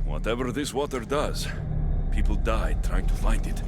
Whatever this water does, people died trying to find it.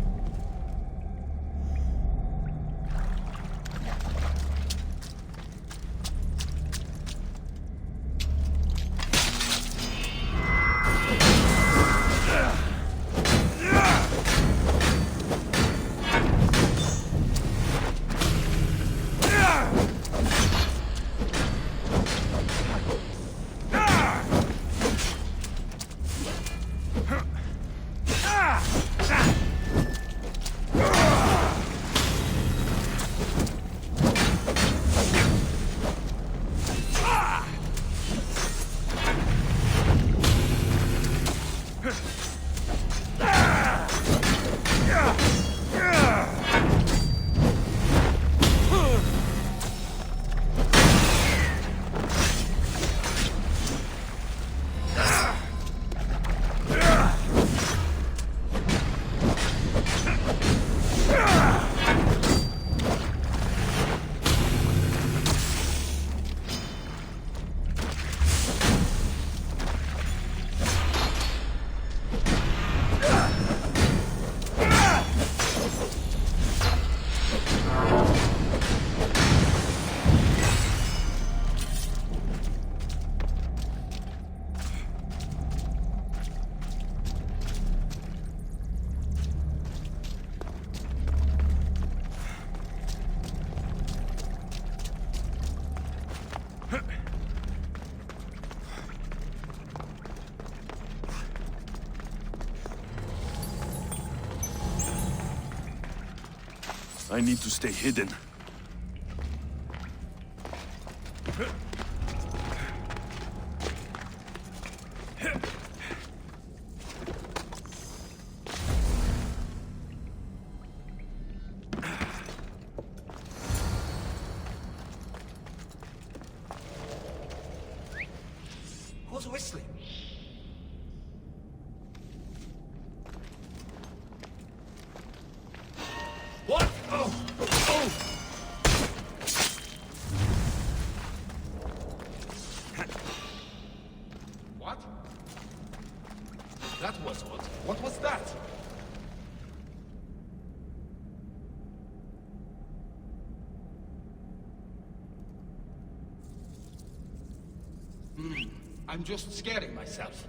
I need to stay hidden. Who's whistling? What? Oh! Oh! What? That was odd. What was that? I'm just scaring myself.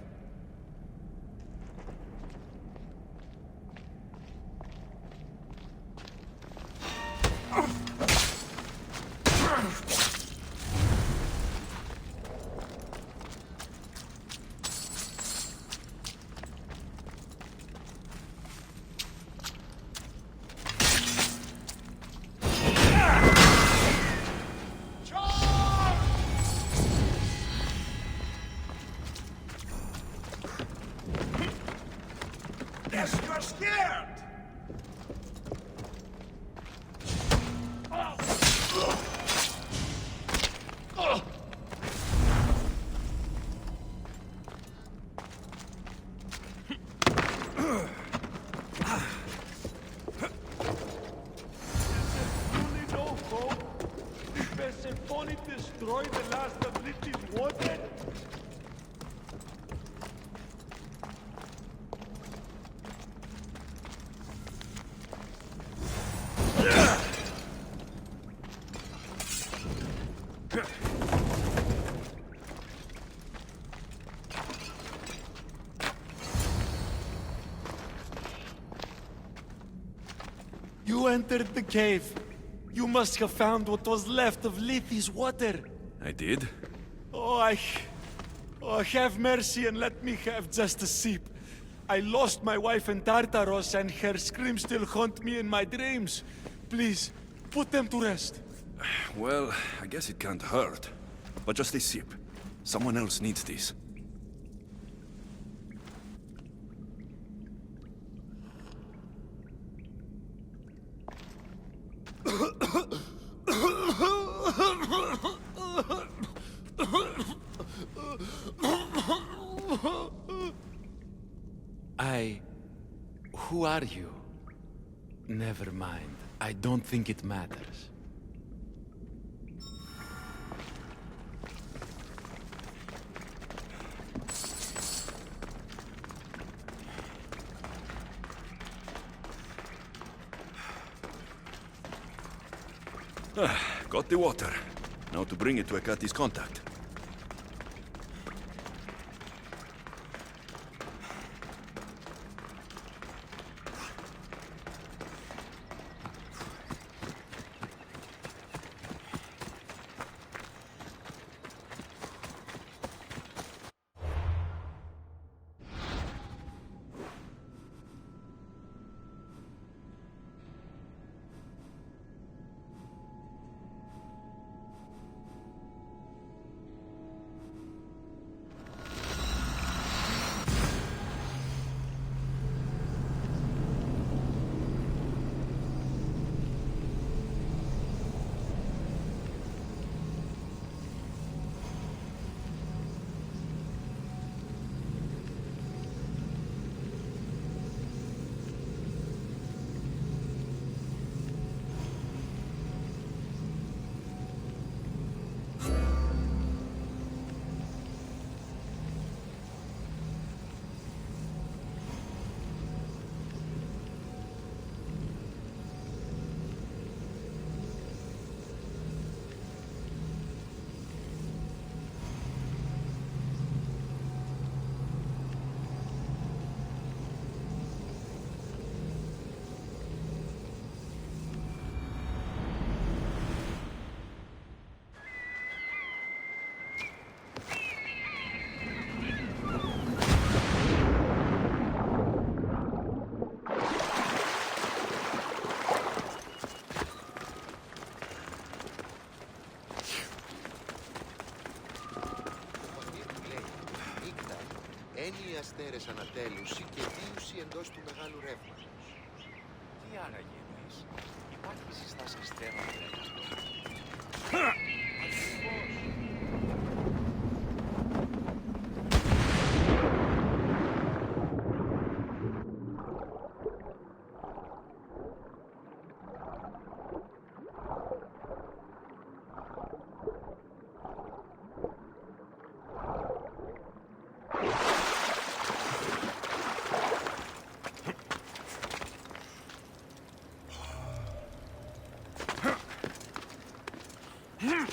Yes, you're scared! You entered the cave. You must have found what was left of Lethi's water. I did? Oh, have mercy and let me have just a sip. I lost my wife in Tartaros and her screams still haunt me in my dreams. Please, put them to rest. Well, I guess it can't hurt. But just a sip. Someone else needs this. Who are you? Never mind. I don't think it matters. Got the water. Now to bring it to Ekati's contact. Έννοιοι αστέρες ανατέλουση και δίουση εντός του μεγάλου ρεύματος. Τι άραγε εννοείς? Υπάρχει συστάση αστέρων ρεύματος? Hmm.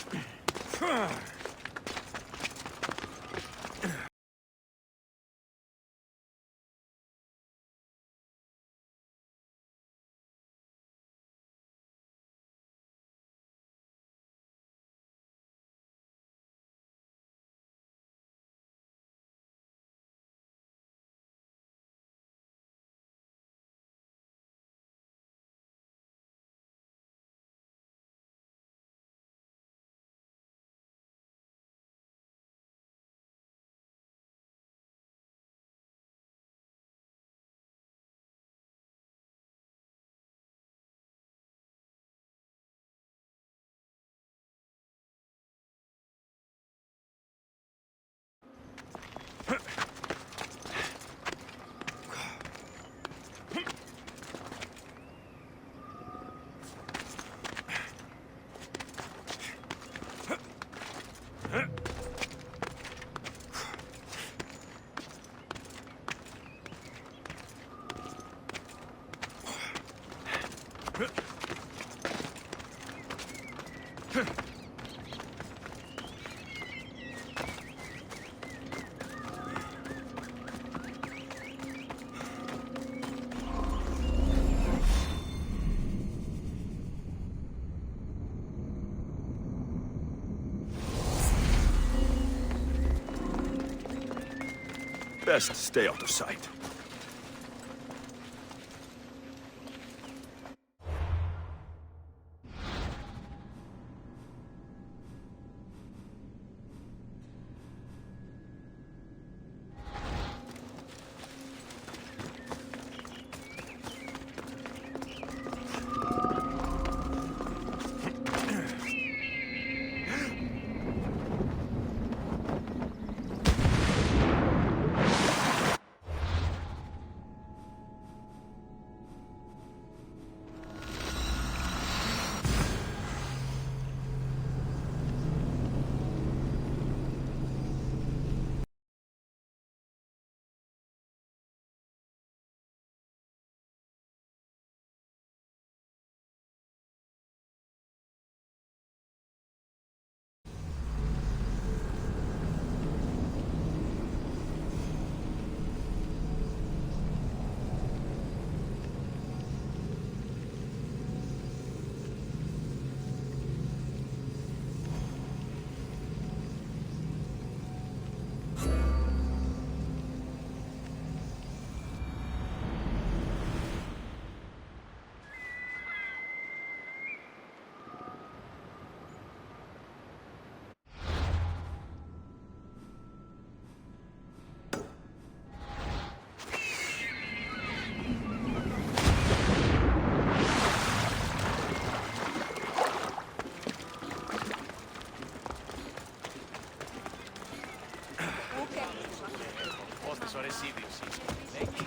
Best stay out of sight. Πώς τις ώρες ίδιους. Λέγει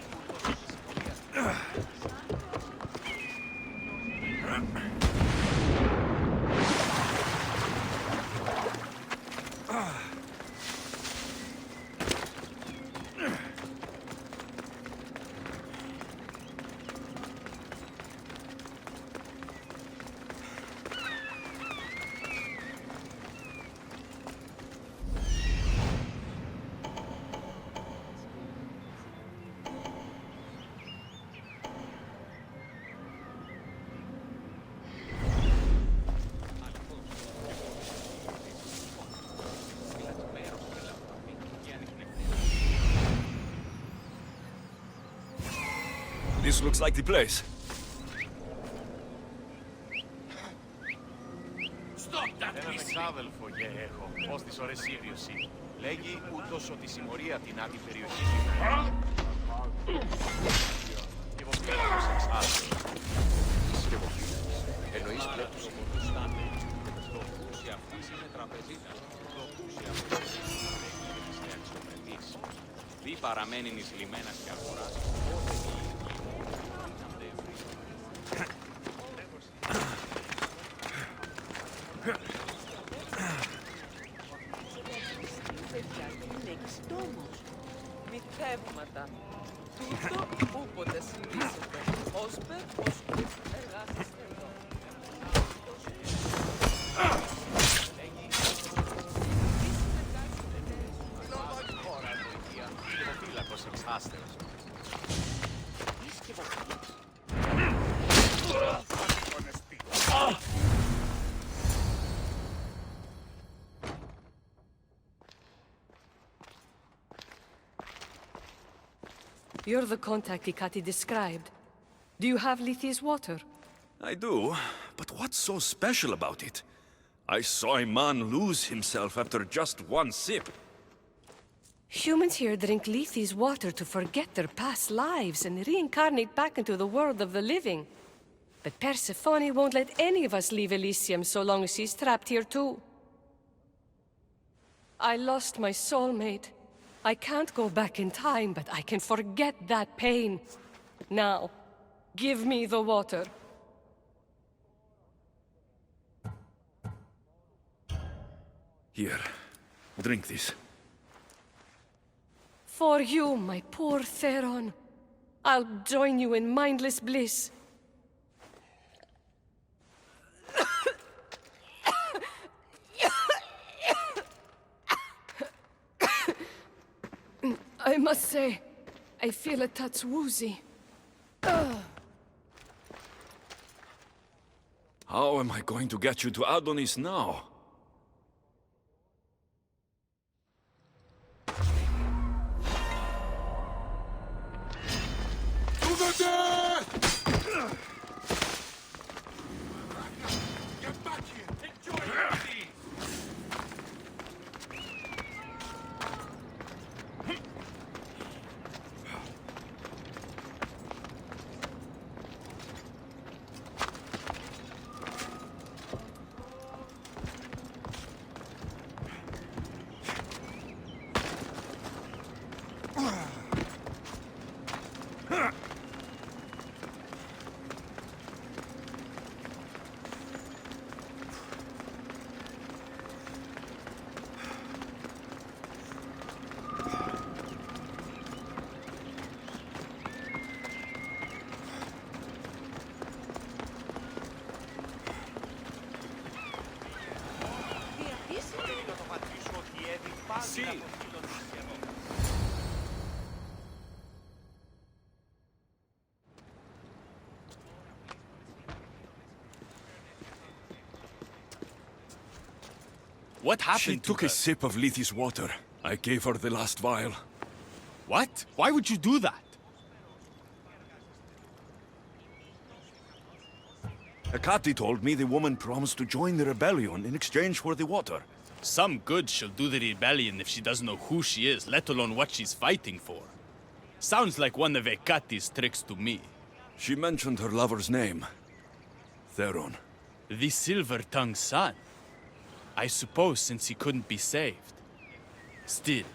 This looks like the place. έναν εξάδελφο έχω, ως τις ώρες ίδιωση. Λέγει ούτως ότι συμμορία την άλλη περιοχή και βοσκέρακος εξάδελφος. Εννοείς κλέπτους. Τι παραμένει εις λιμένας και αγοράς, Μυθεύματα. Τούτο ούποτε συνδύσετε. Όσπερ, οσκούς, εργάζεστε εδώ. Φύλακος εξάστερος. You're the contact Ikati described. Do you have Lithi's water? I do, but what's so special about it? I saw a man lose himself after just one sip. Humans here drink Lithi's water to forget their past lives and reincarnate back into the world of the living. But Persephone won't let any of us leave Elysium so long as she's trapped here too. I lost my soulmate. I can't go back in time, but I can forget that pain. Now, give me the water. Here, drink this. For you, my poor Theron. I'll join you in mindless bliss. I must say, I feel a touch woozy. How am I going to get you to Adonis now? Sì. What happened She to took her? a sip of Lethe's water. I gave her the last vial. What? Why would you do that? Hecate told me the woman promised to join the rebellion in exchange for the water. Some good she'll do the rebellion if she doesn't know who she is, let alone what she's fighting for. Sounds like one of Hecate's tricks to me. She mentioned her lover's name. Theron. The Silver-Tongued Son. I suppose since he couldn't be saved. Still,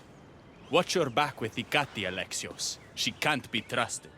watch your back with Hecate, Alexios. She can't be trusted.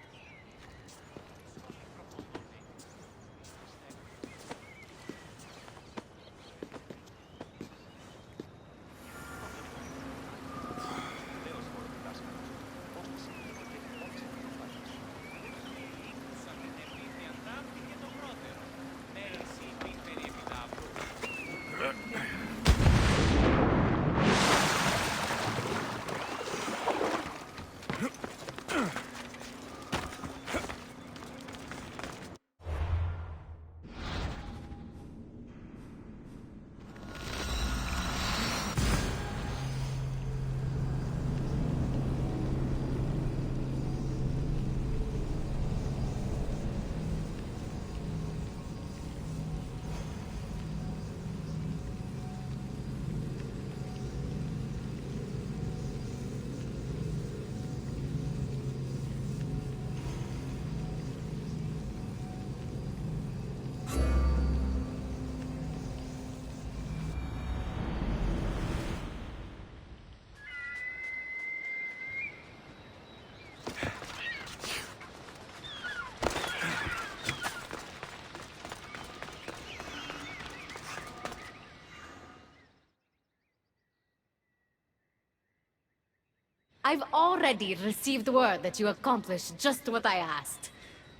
I've already received word that you accomplished just what I asked.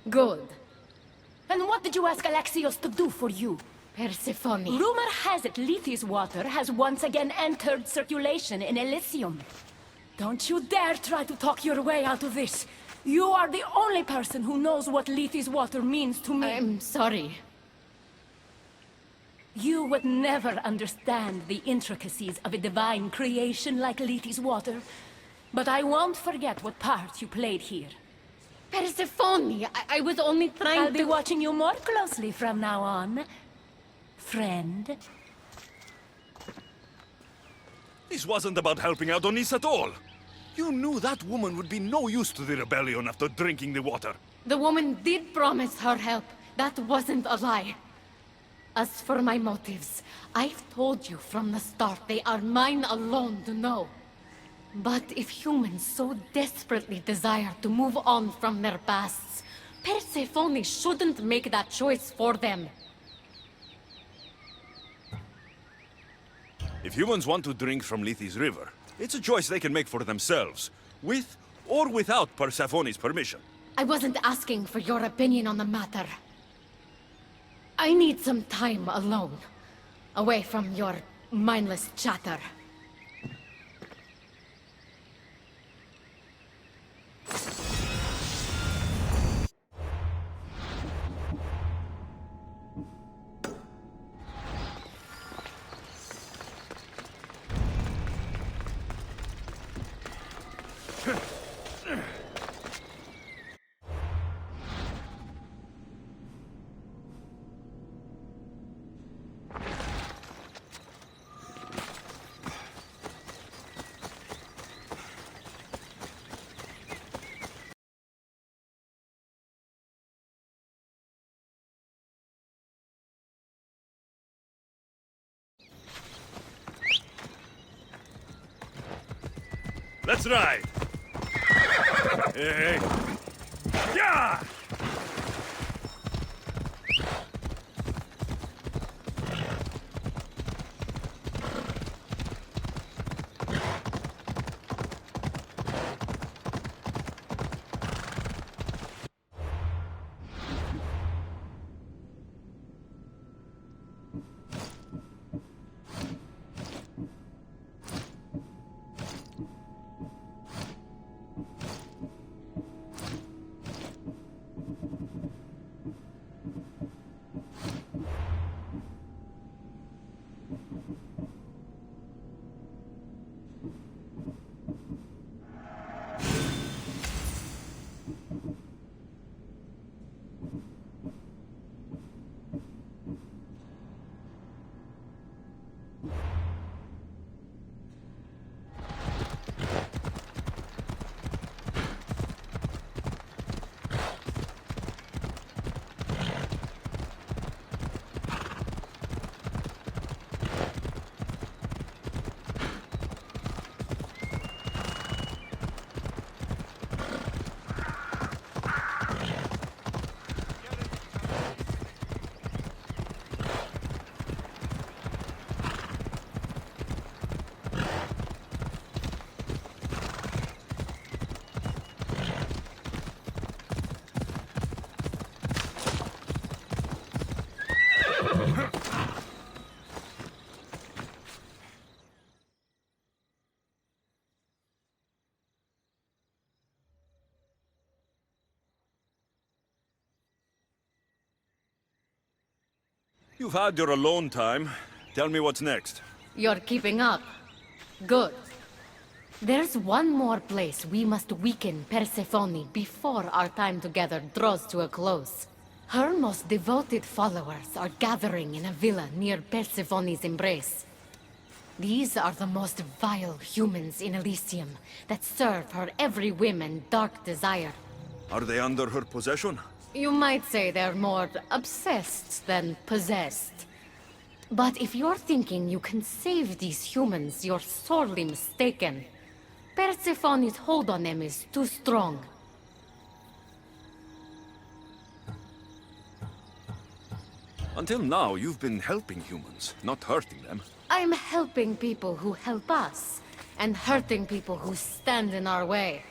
Good. And what did you ask Alexios to do for you? Persephone. Rumor has it Lethe's water has once again entered circulation in Elysium. Don't you dare try to talk your way out of this. You are the only person who knows what Lethe's water means to me. I'm sorry. You would never understand the intricacies of a divine creation like Lethe's water. But I won't forget what part you played here. Persephone, I was only trying I'll to... be watching you more closely from now on, friend. This wasn't about helping out Onis at all. You knew that woman would be no use to the rebellion after drinking the water. The woman did promise her help. That wasn't a lie. As for my motives, I've told you from the start they are mine alone to know. But if humans so desperately desire to move on from their pasts, Persephone shouldn't make that choice for them. If humans want to drink from Lethe's river, it's a choice they can make for themselves, with or without Persephone's permission. I wasn't asking for your opinion on the matter. I need some time alone, away from your mindless chatter. Let's ride! Hey! Yeah! You've had your alone time. Tell me what's next. You're keeping up. Good. There's one more place we must weaken Persephone before our time together draws to a close. Her most devoted followers are gathering in a villa near Persephone's embrace. These are the most vile humans in Elysium that serve her every whim and dark desire. Are they under her possession? You might say they're more obsessed than possessed. But if you're thinking you can save these humans, you're sorely mistaken. Persephone's hold on them is too strong. Until now, you've been helping humans, not hurting them. I'm helping people who help us, and hurting people who stand in our way.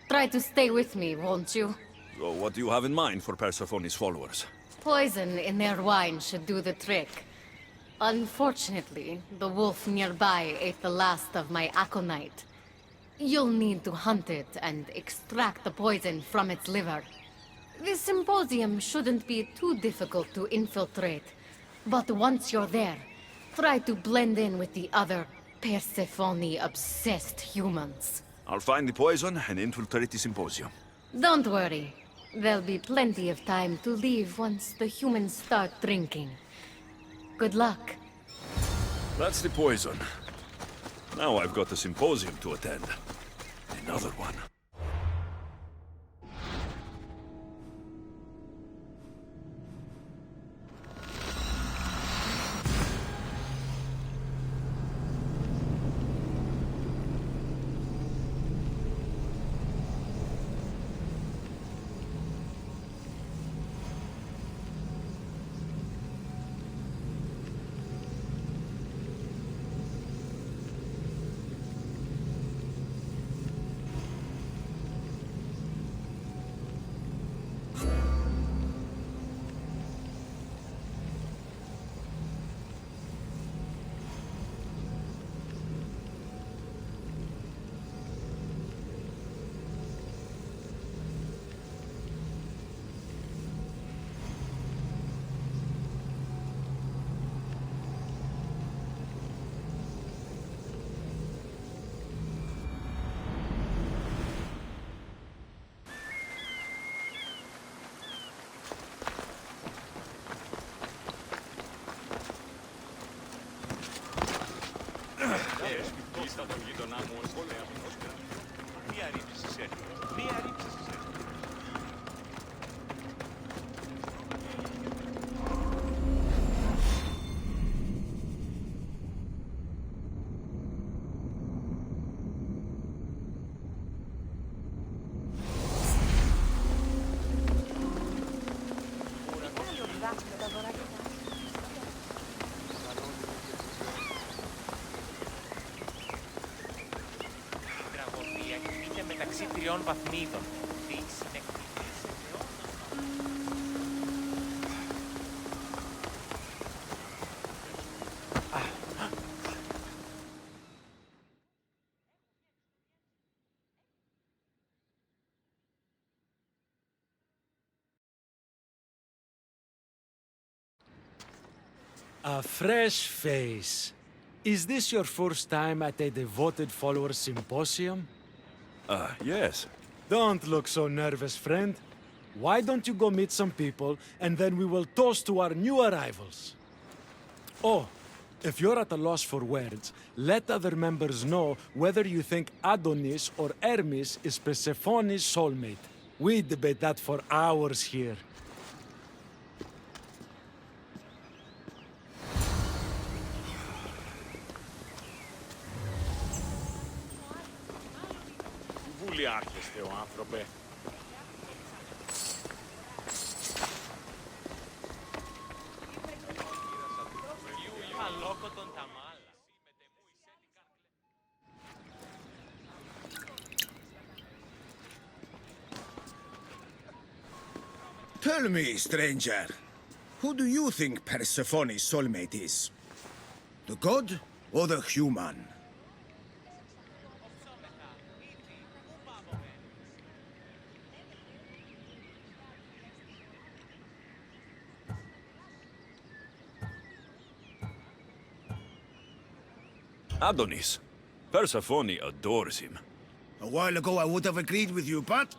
Try to stay with me, won't you? So what do you have in mind for Persephone's followers? Poison in their wine should do the trick. Unfortunately, the wolf nearby ate the last of my aconite. You'll need to hunt it and extract the poison from its liver. The symposium shouldn't be too difficult to infiltrate, but once you're there, try to blend in with the other Persephone-obsessed humans. I'll find the poison and infiltrate the symposium. Don't worry. There'll be plenty of time to leave once the humans start drinking. Good luck. That's the poison. Now I've got a symposium to attend. Another one. Ήρθα τον γείτονά μου ως μία ρήψη στις έρθες. Μία ρήψη στις έρθες. Μεταξύ τριών βαθμίδων. A fresh face. Is this your first time at a devoted follower symposium? Yes. Don't look so nervous, friend. Why don't you go meet some people, and then we will toast to our new arrivals? Oh, if you're at a loss for words, let other members know whether you think Adonis or Hermes is Persephone's soulmate. We debate that for hours here. Βουλιάρχεστε ο άνθρωπε. Αλόκοτον τα μάλα. Tell me, stranger, who do you think Persephone's soulmate is? The god or the human? Adonis. Persephone adores him. A while ago I would have agreed with you, but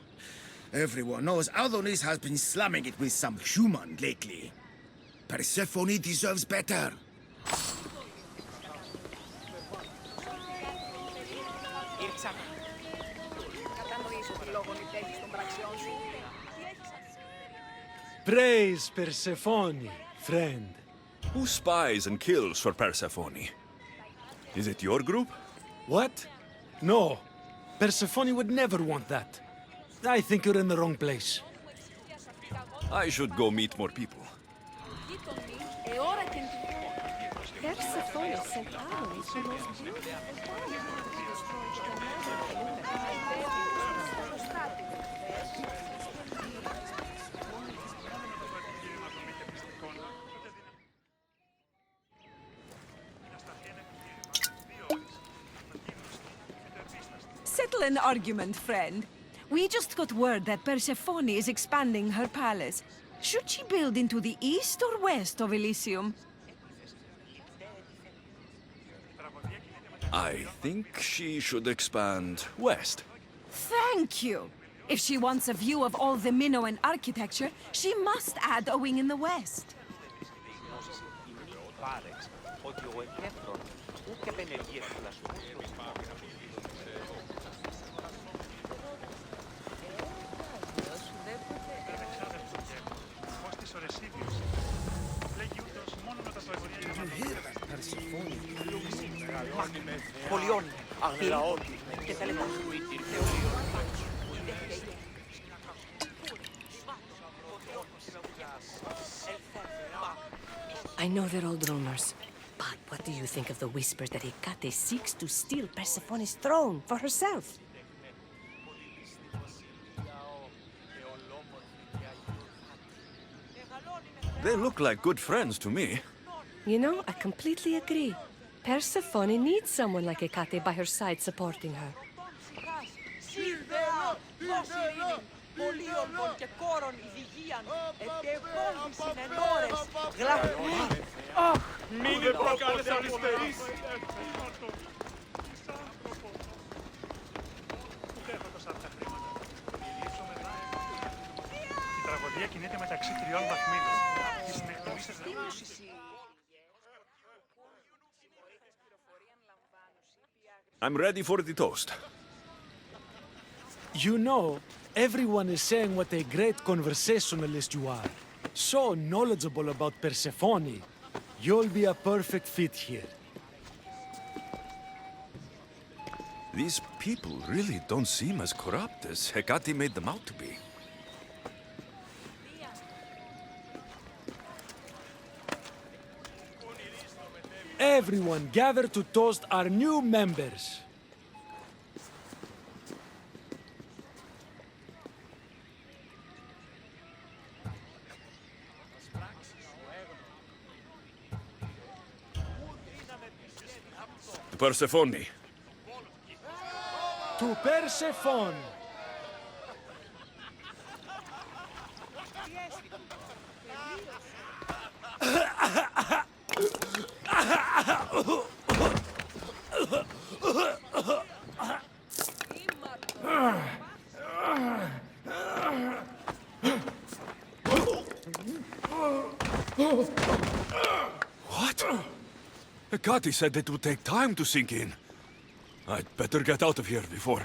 everyone knows Adonis has been slamming it with some human lately. Persephone deserves better. Praise Persephone, friend. Who spies and kills for Persephone? Is it your group? What? No. Persephone would never want that. I think you're in the wrong place. I should go meet more people. Persephone sent Adonis the most beautiful. Settle an argument, friend. We just got word that Persephone is expanding her palace. Should she build into the east or west of Elysium? I think she should expand west. Thank you! If she wants a view of all the Minoan architecture, she must add a wing in the west. I know they're old rumors, but what do you think of the whispers that Hecate seeks to steal Persephone's throne for herself? They look like good friends to me. You know, I completely agree. Persephone needs someone like Hecate by her side supporting her. Η τραγωδία κινείται μεταξύ τριών βαθμίδων. Τις συνεκτονίσεις... I'm ready for the toast. You know, everyone is saying what a great conversationalist you are. So knowledgeable about Persephone. You'll be a perfect fit here. These people really don't seem as corrupt as Hecate made them out to be. Everyone gather to toast our new members. To Persephone. To Persephone. What? Hecate said it would take time to sink in. I'd better get out of here before...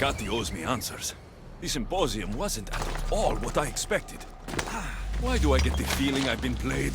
Kati owes me answers. The symposium wasn't at all what I expected. Why do I get the feeling I've been played?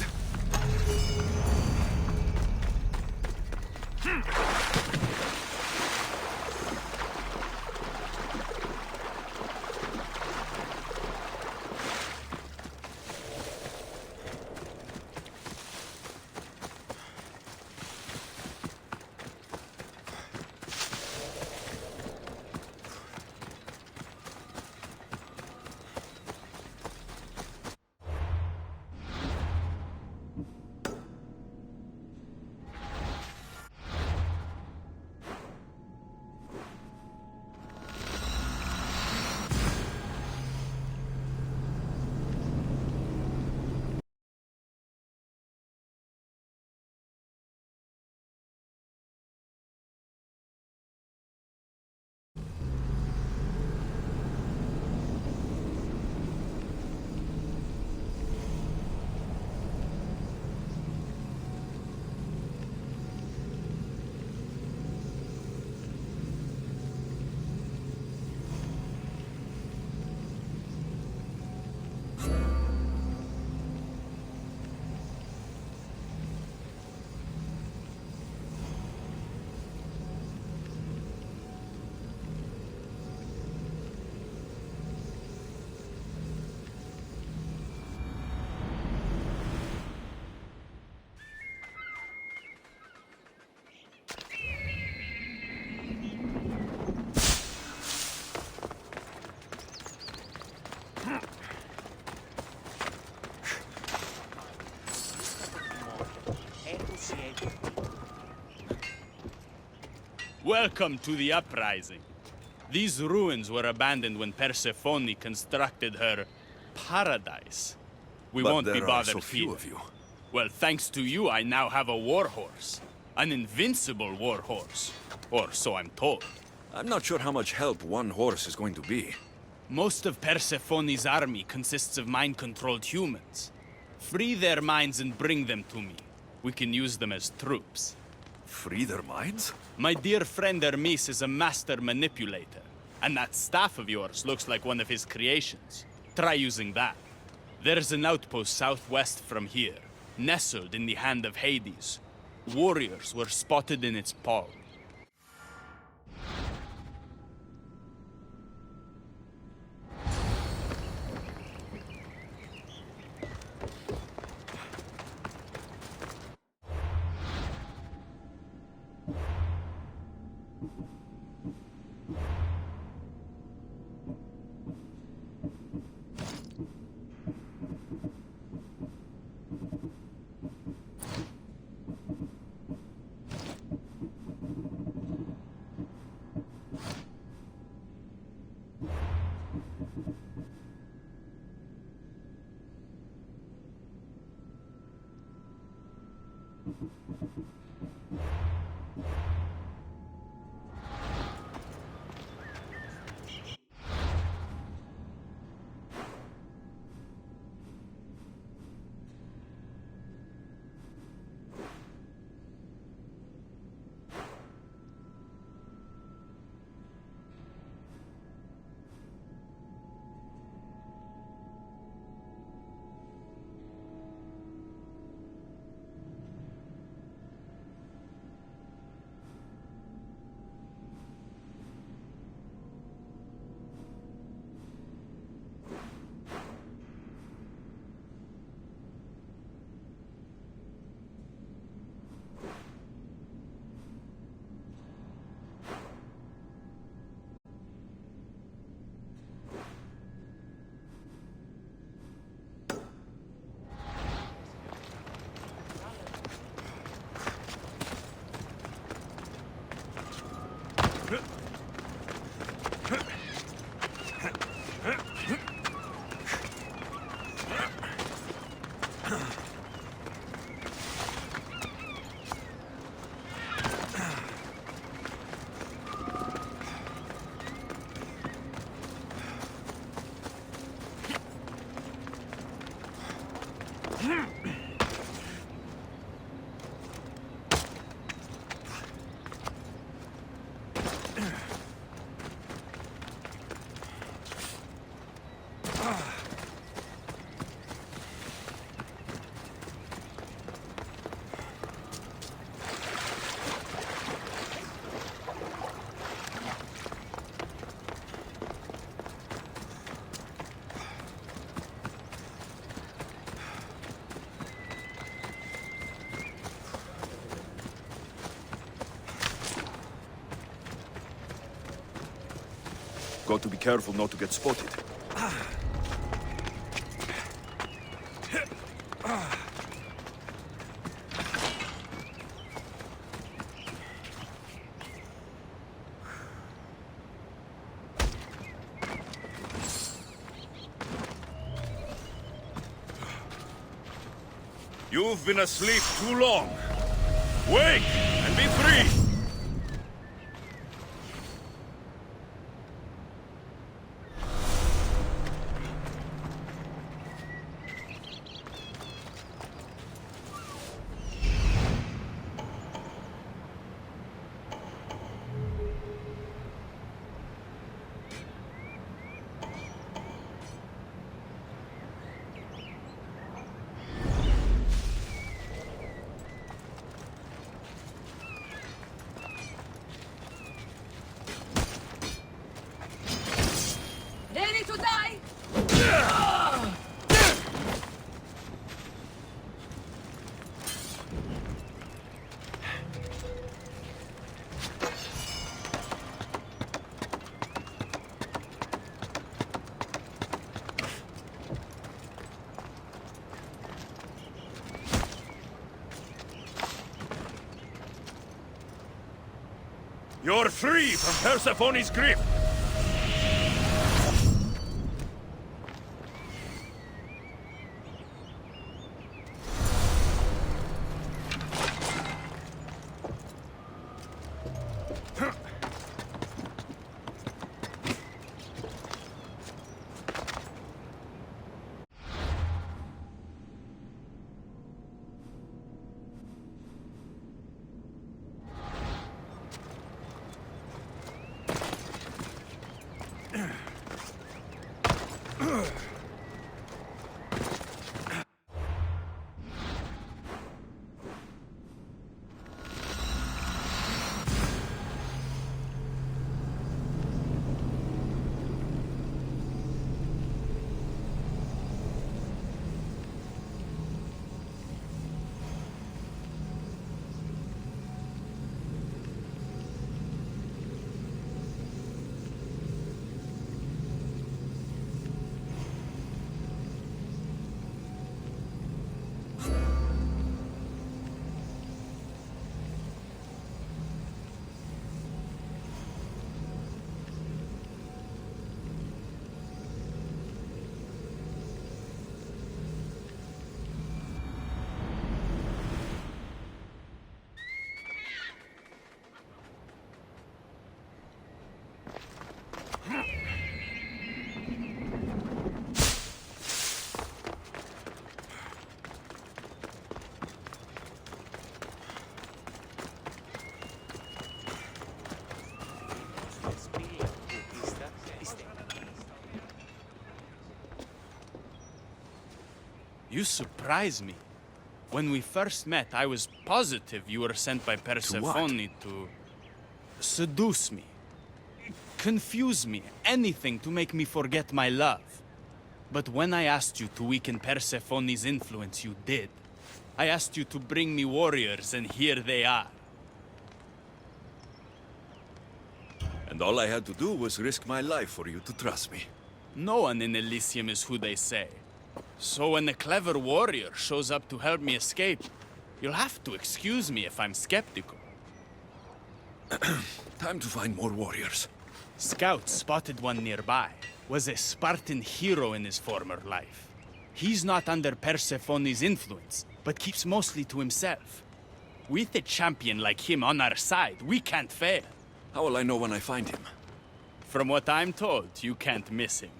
Welcome to the uprising. These ruins were abandoned when Persephone constructed her paradise. We But won't be there are bothered so few here. of you. Well, thanks to you, I now have a warhorse. An invincible warhorse. Or so I'm told. I'm not sure how much help one horse is going to be. Most of Persephone's army consists of mind-controlled humans. Free their minds and bring them to me. We can use them as troops. Free their minds? My dear friend Hermes is a master manipulator. And that staff of yours looks like one of his creations. Try using that. There's an outpost southwest from here, nestled in the hand of Hades. Warriors were spotted in its paw. Got to be careful not to get spotted. You've been asleep too long. Wake and be free! Ready to die? You're free from Persephone's grip! You surprise me. When we first met, I was positive you were sent by Persephone to seduce me, confuse me, anything to make me forget my love. But when I asked you to weaken Persephone's influence, you did. I asked you to bring me warriors, and here they are. And all I had to do was risk my life for you to trust me. No one in Elysium is who they say. So when a clever warrior shows up to help me escape, you'll have to excuse me if I'm skeptical. Time to find more warriors. Scouts spotted one nearby. Was a Spartan hero in his former life. He's not under Persephone's influence, but keeps mostly to himself. With a champion like him on our side, we can't fail. How will I know when I find him? From what I'm told, you can't miss him.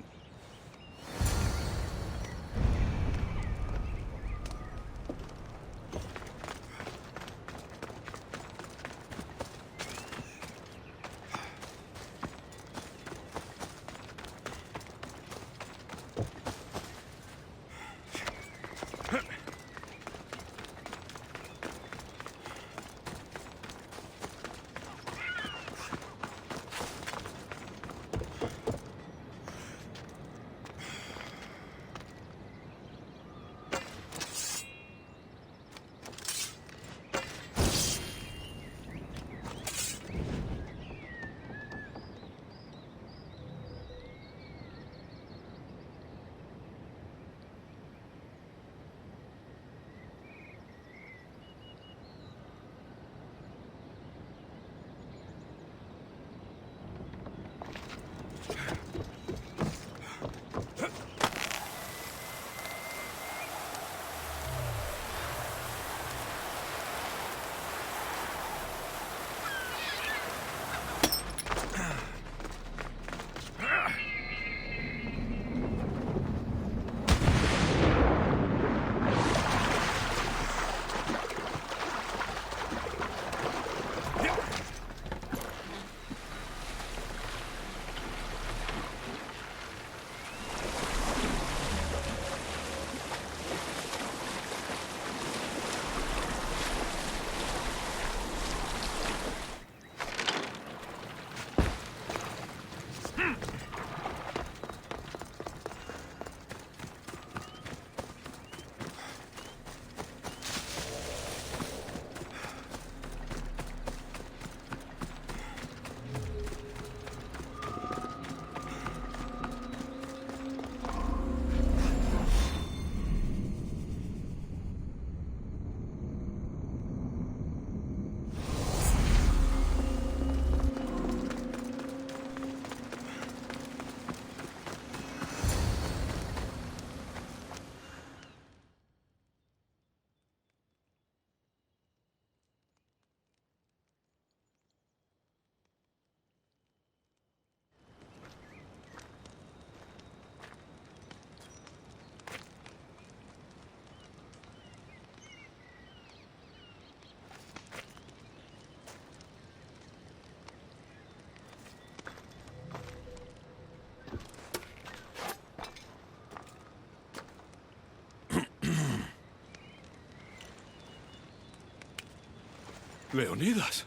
Leonidas.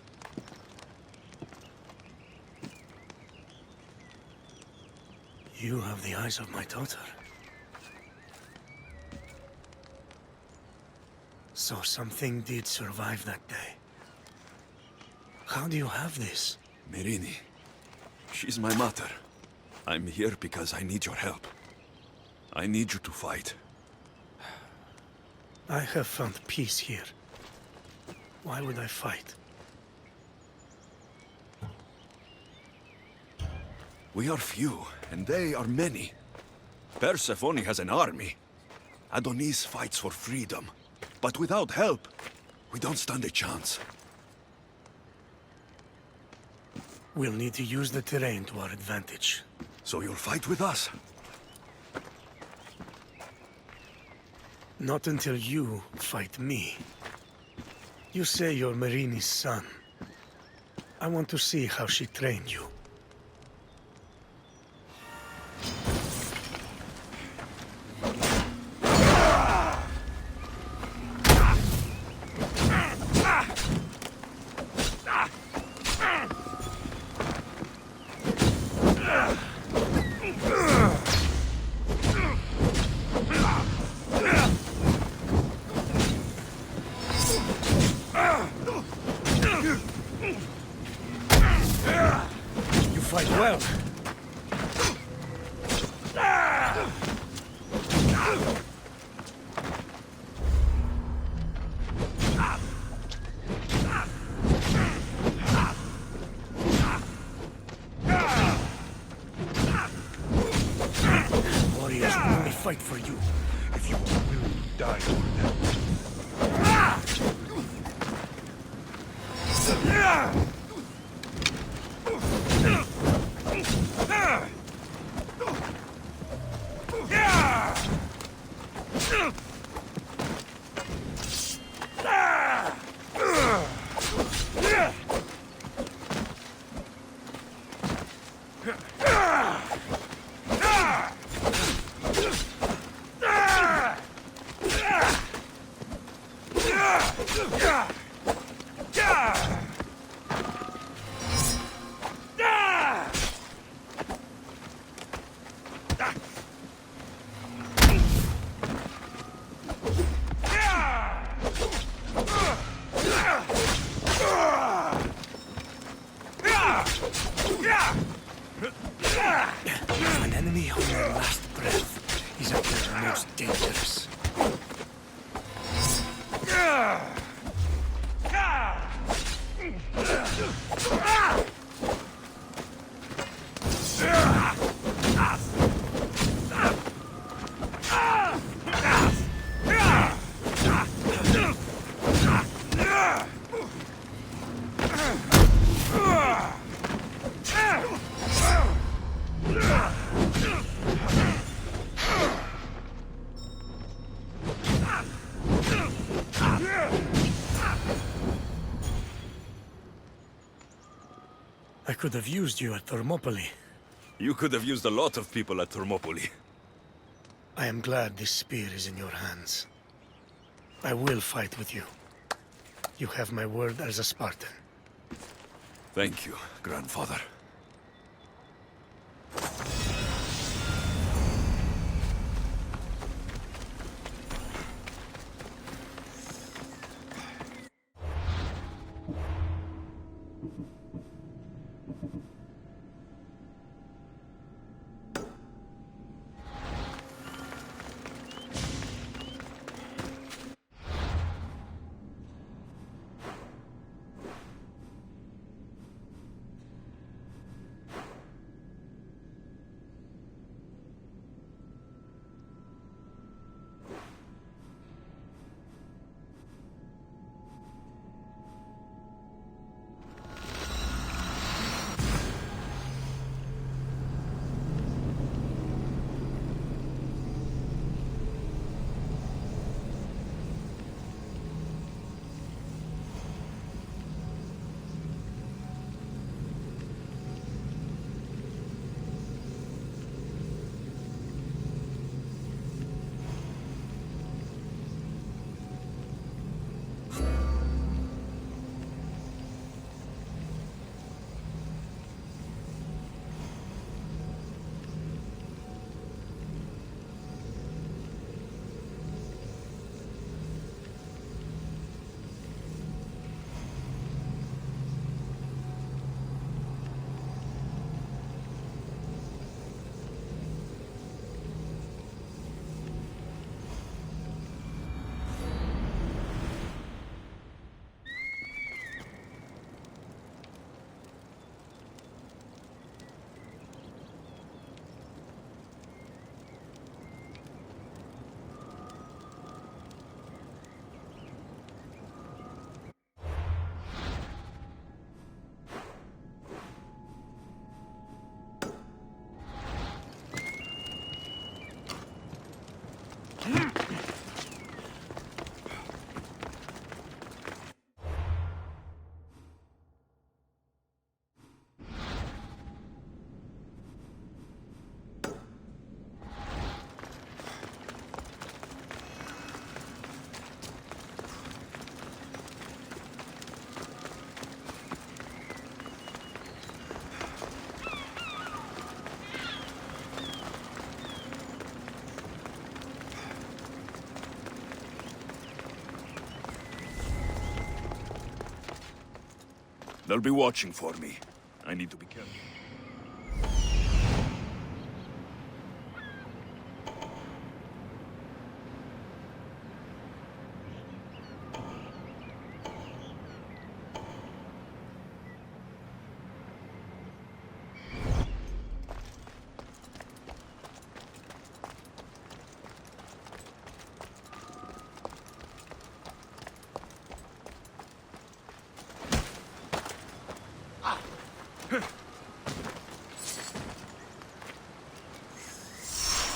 You have the eyes of my daughter. So something did survive that day. How do you have this? Mirini. She's my mother. I'm here because I need your help. I need you to fight. I have found peace here. Why would I fight? We are few, and they are many. Persephone has an army. Adonis fights for freedom. But without help, we don't stand a chance. We'll need to use the terrain to our advantage. So you'll fight with us? Not until you fight me. You say you're Marini's son. I want to see how she trained you. You fight well. Warriors will only fight for you if you will die for them. An enemy on their last breath is at their most dangerous. I could have used you at Thermopylae. You could have used a lot of people at Thermopylae. I am glad this spear is in your hands. I will fight with you. You have my word as a Spartan. Thank you, grandfather. They'll be watching for me. I need to be careful.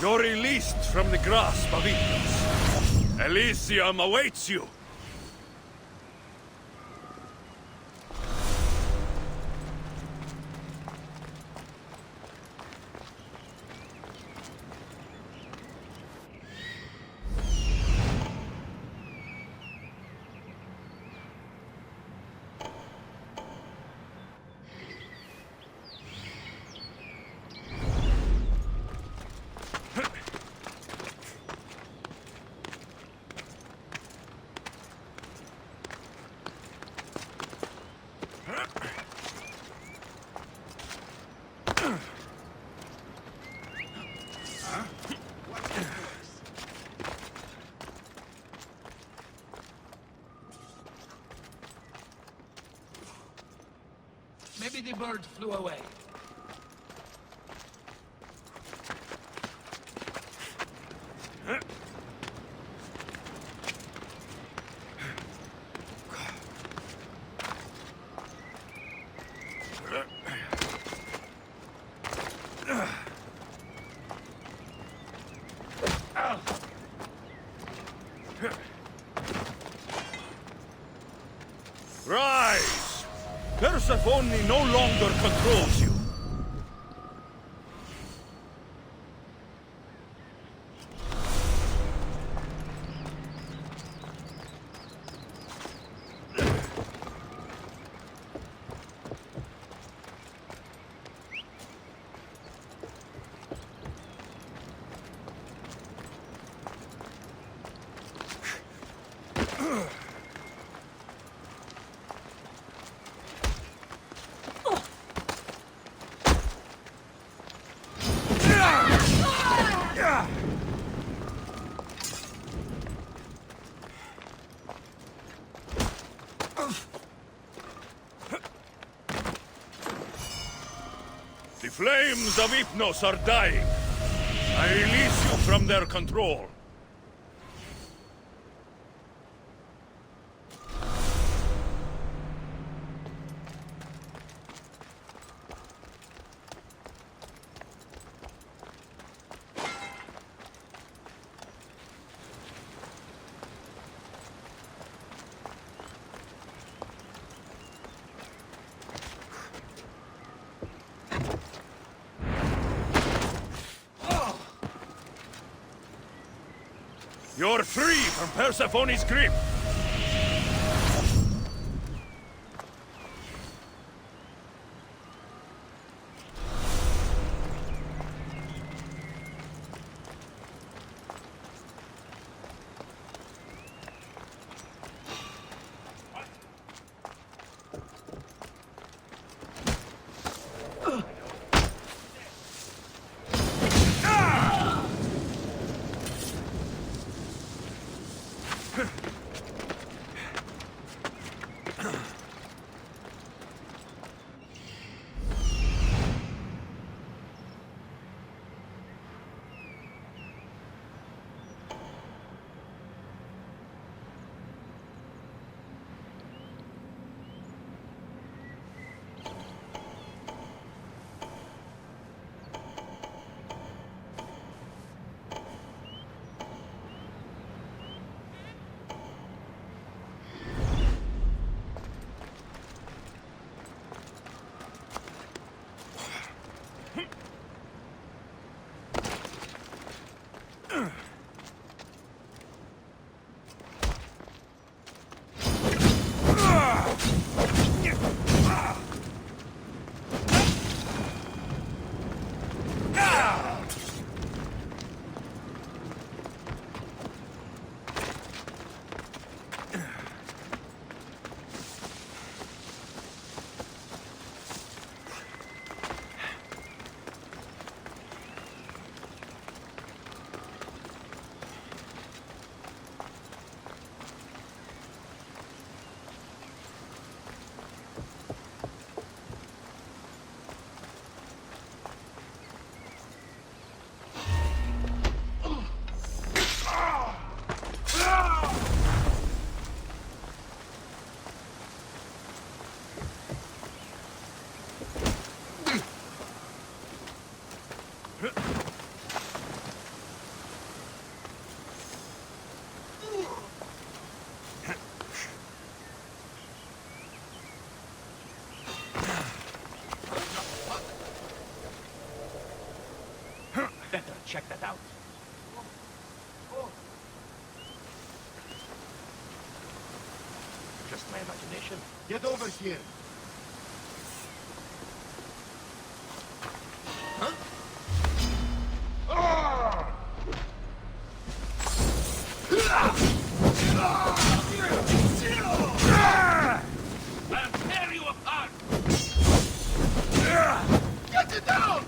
You're released from the grasp of Ignis. Elysium awaits you. Maybe the bird flew away. Rise! Persephone no longer controls you. The flames of Hypnos are dying. I release you from their control. You're free from Persephone's grip! check that out. Just my imagination. Get over here. I'll tear you apart! Get it down!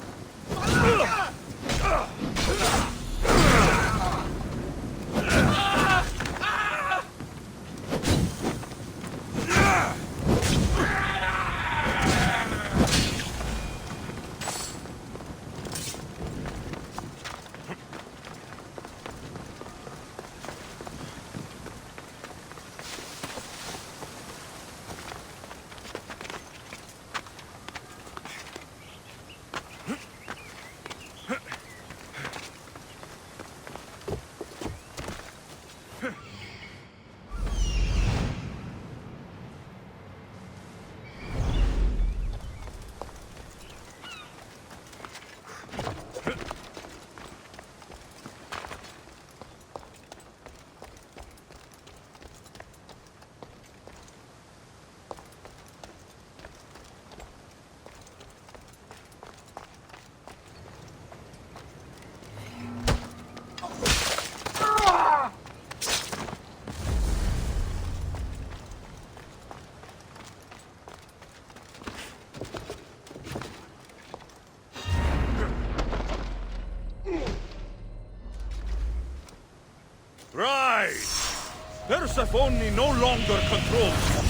Rise! Persephone no longer controls you.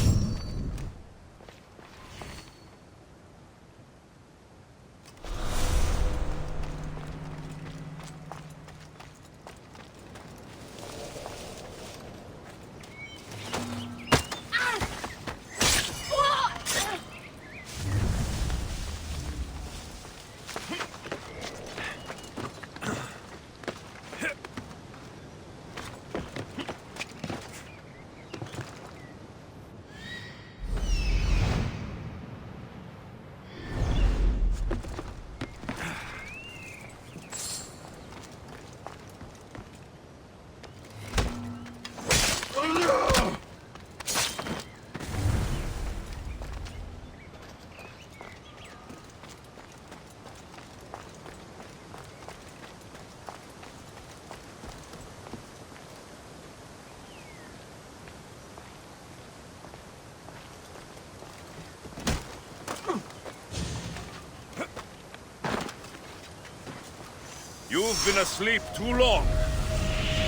You've been asleep too long.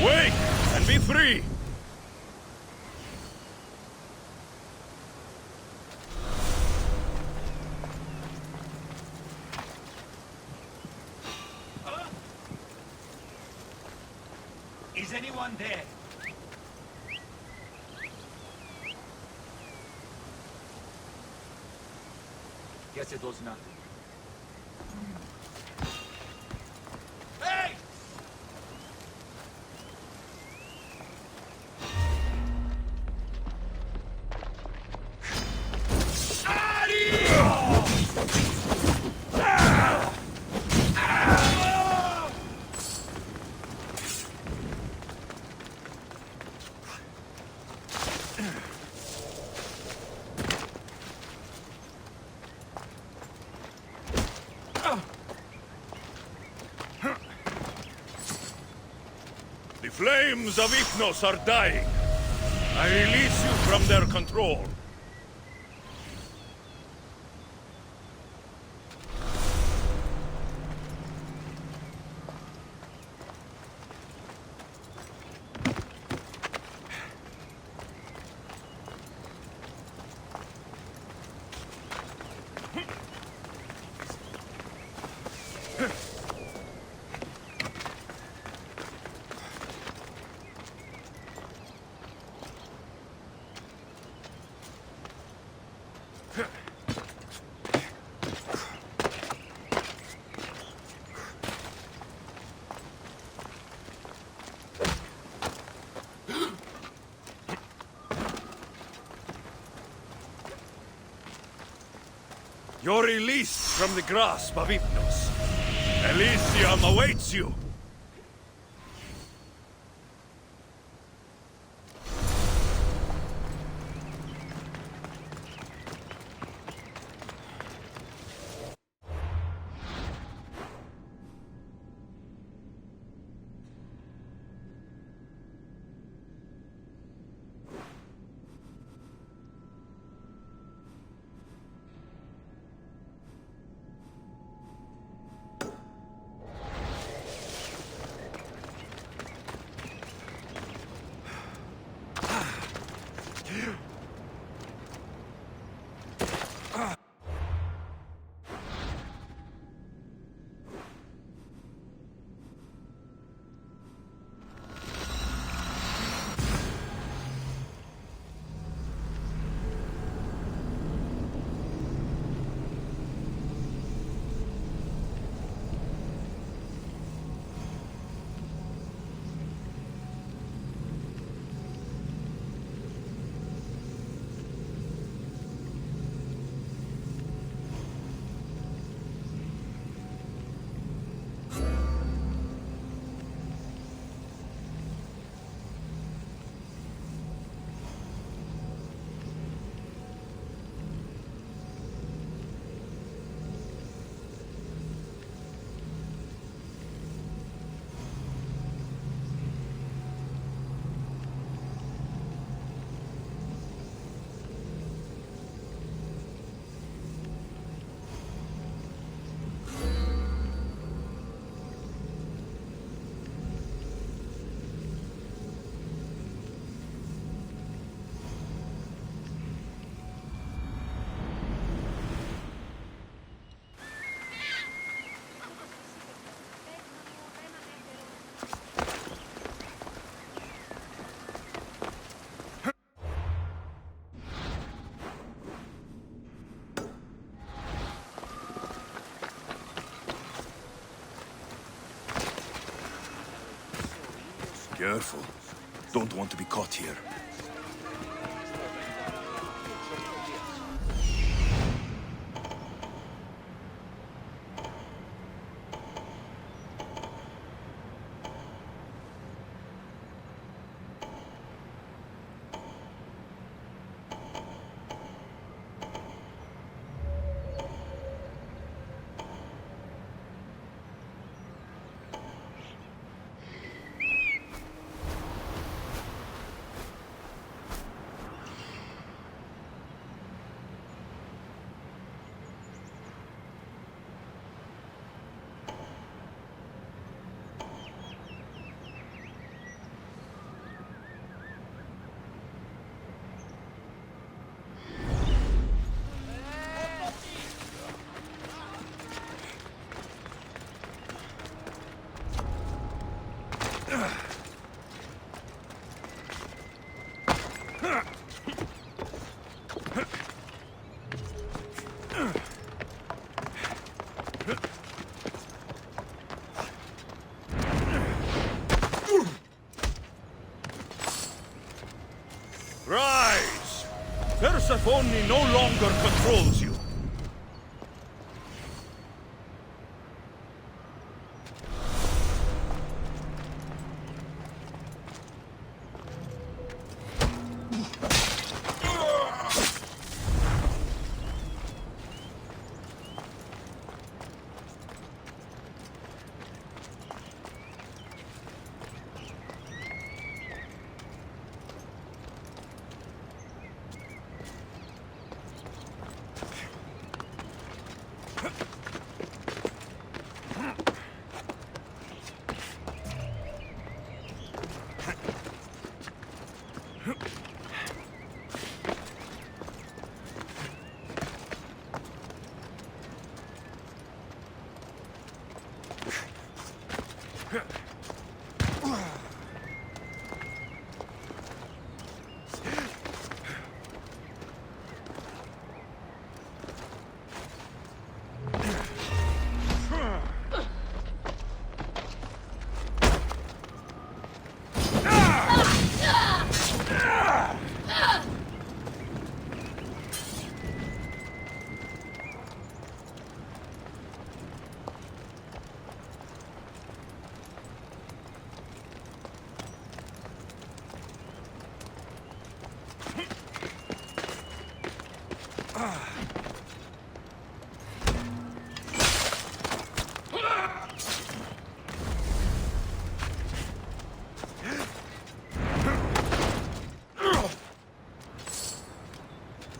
Wake and be free! Is anyone there? Guess it was nothing. Hey! The flames of Ifnos are dying. I release you from their control. You're released from the grasp of Hypnos. Elysium awaits you! Careful. Don't want to be caught here. Rise! Persephone no longer controls you.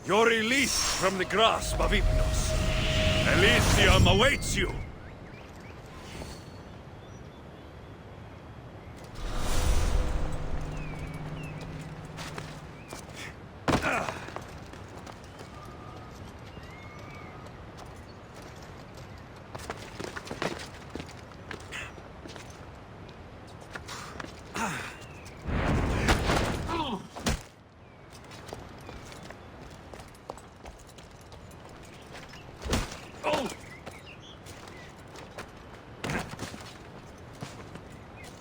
You're released from the grasp of Hypnos. Elysium awaits you!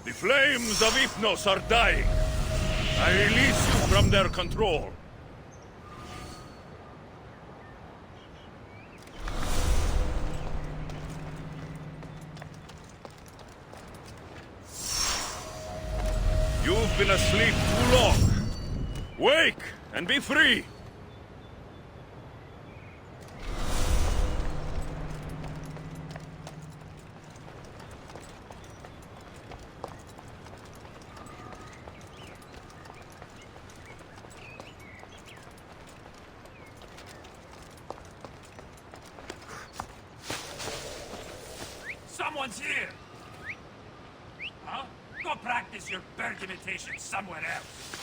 The flames of Hypnos are dying. I release you from their control. You've been asleep too long. Wake and be free. Someone's here! Huh? Go practice your bird imitation somewhere else.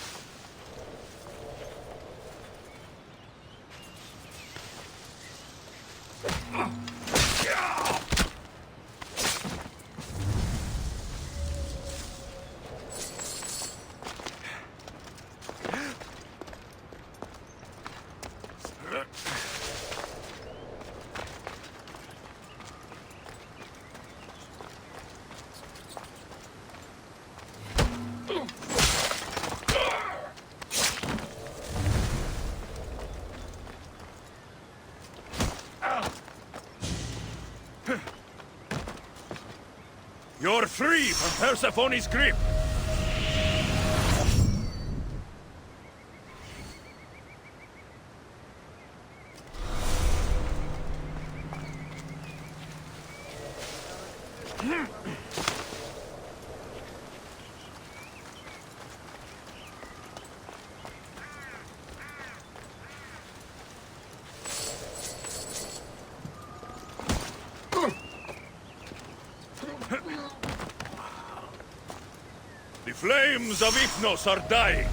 You're free from Persephone's grip! The flames of Hypnos are dying.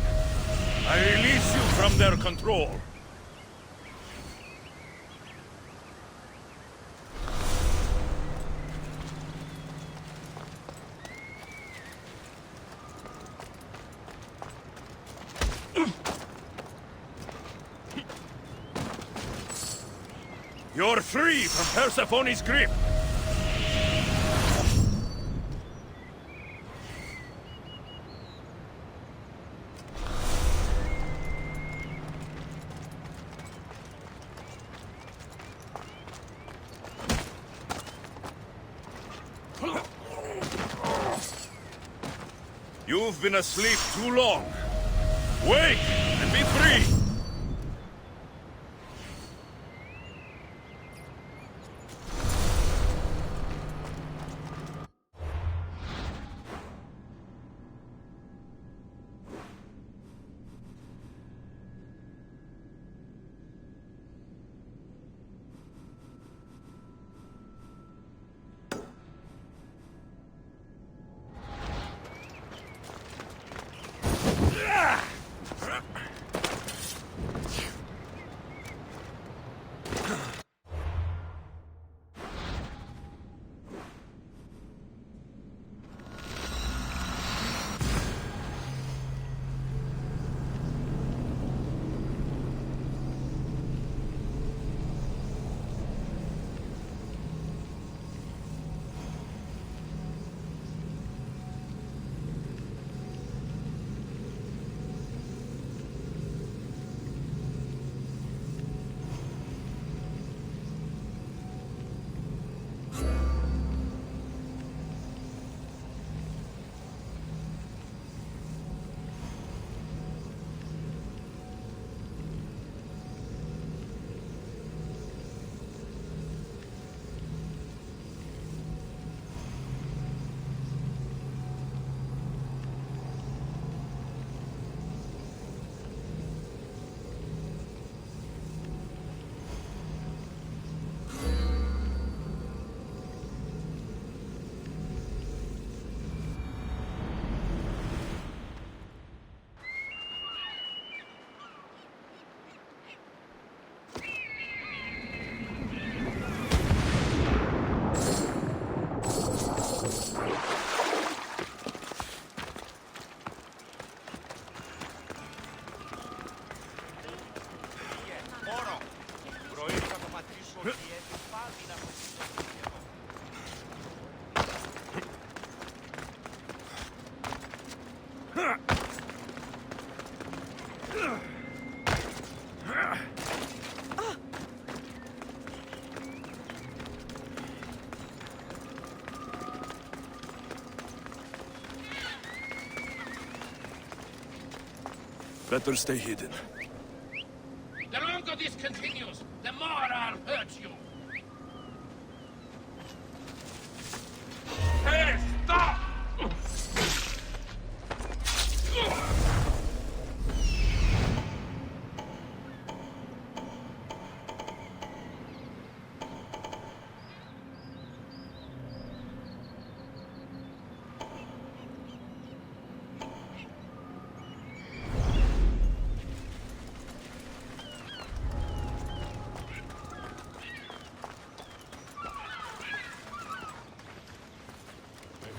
I release you from their control. You're free from Persephone's grip! You've been asleep too long. Wake and be free! Better stay hidden. The longer this continues, the more I'll hurt you. Hey, stop!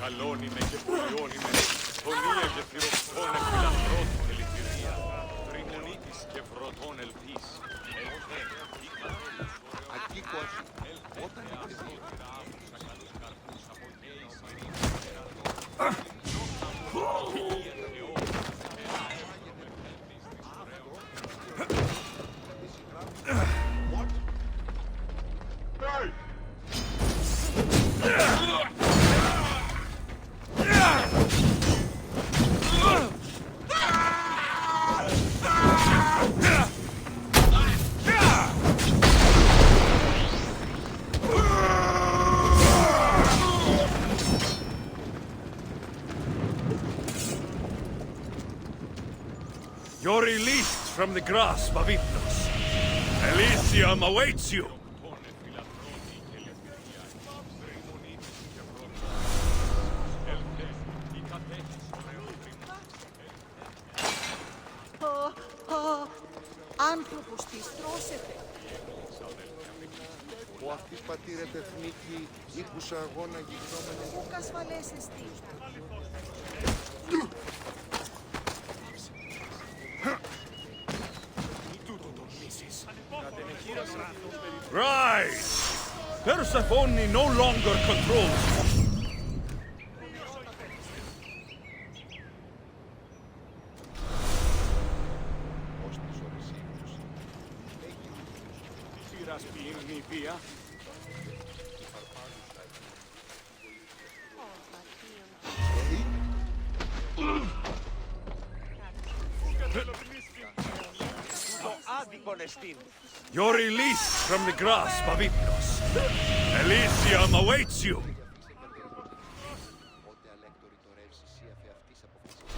Μεγαλώνει με και πουλιώνει με, φωνία και θηροφθόνε φιλανθρώπου και λυτηρία, τριμονίτης και βροτών ελπίς. Ακίκος, όταν υπηρετεί. You're released from the grasp of Hypnos. Elysium awaits you! Άνθρωπος της, τρώσετε. Ο αυτής πατήρετε εθνίκη, ήκουσα αγώνα γυγνόμενο. Πού κασφαλές εστί. Rise! Persephone no longer controls. Ως της ορεσίους. Σύρας ποιήν νηπία. You're released from the grasp of Hypnos. Elysium awaits you! Ότε αλέκτορη το ρεύσει σύ αφ' αυτής αποφασίσει.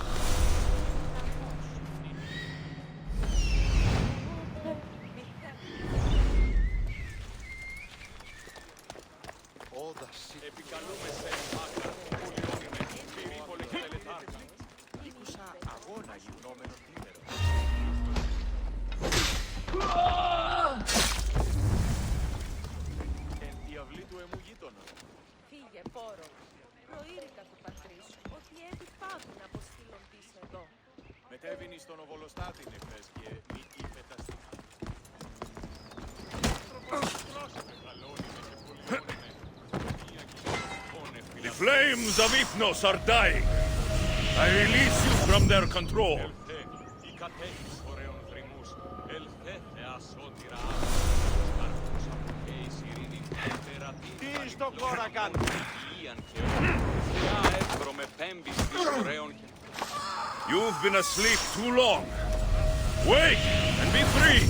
Όδα σύ. Επικαλούμε σε μάκα, πολιόνιμε, πυρήπολε και τελετάρκα. Ήκουσα αγώνα γυμνόμενο τίμερο. Εν διαβλή του εμού γείτονα. Φύγε, πόρο. Προείρηκα του πατρί σου ότι έδι πάγου να αποστείλον της εδώ. Μετέβηνη στον Οβολοστάτην εχθές και μη είπε τα στοιχεία. The flames of Hypnos are dying. I release you from their control. Ελθέ, η κατέχεις ωραίων θρημούς. Ελθέ, θεά σώτηρα άρχους και η σιρήνη τερατή. Τι στο κόρα κάνουν. Ηλίαν και θεά εύρο με πέμπης της ωραίων και... You've been asleep too long. Wake and be free.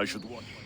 I should warn you.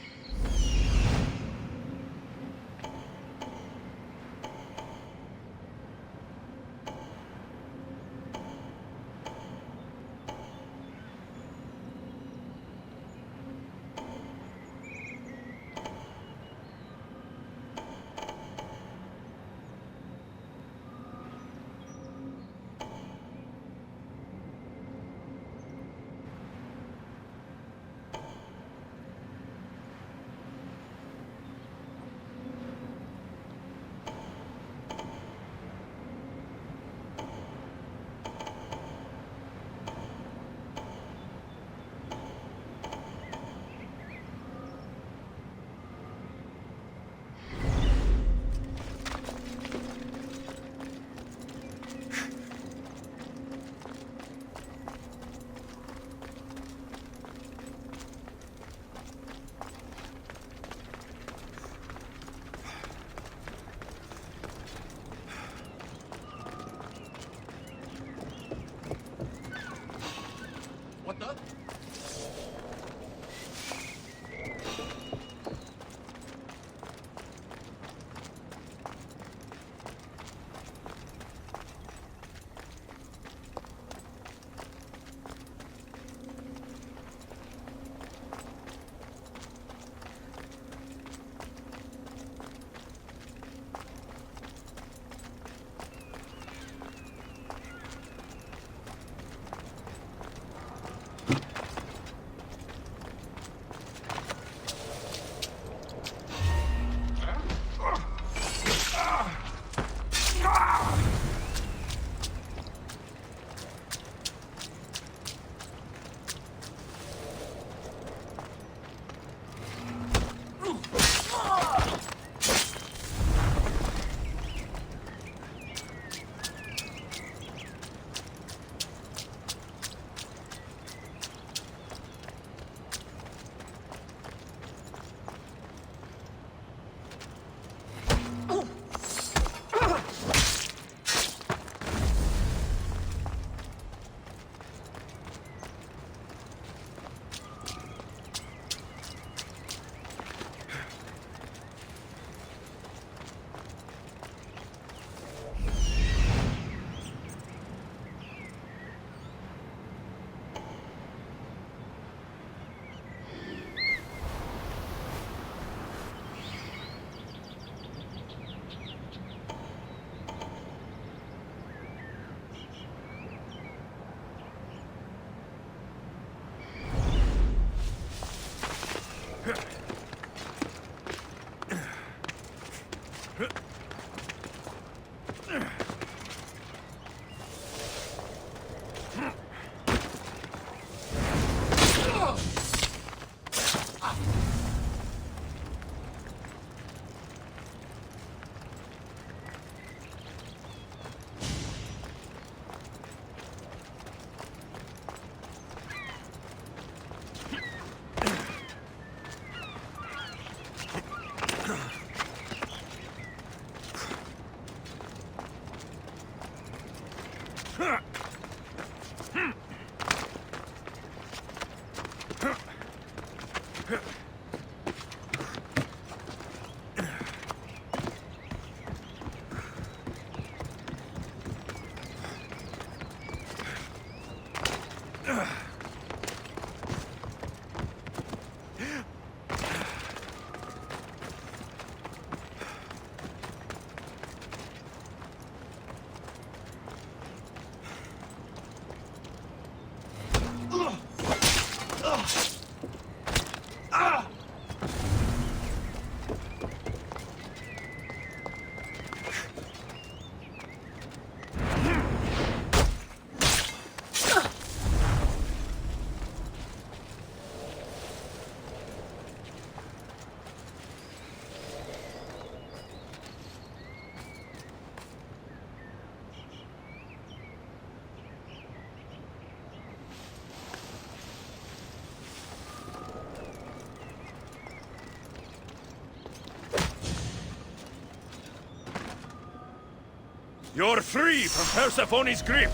You're free from Persephone's grip!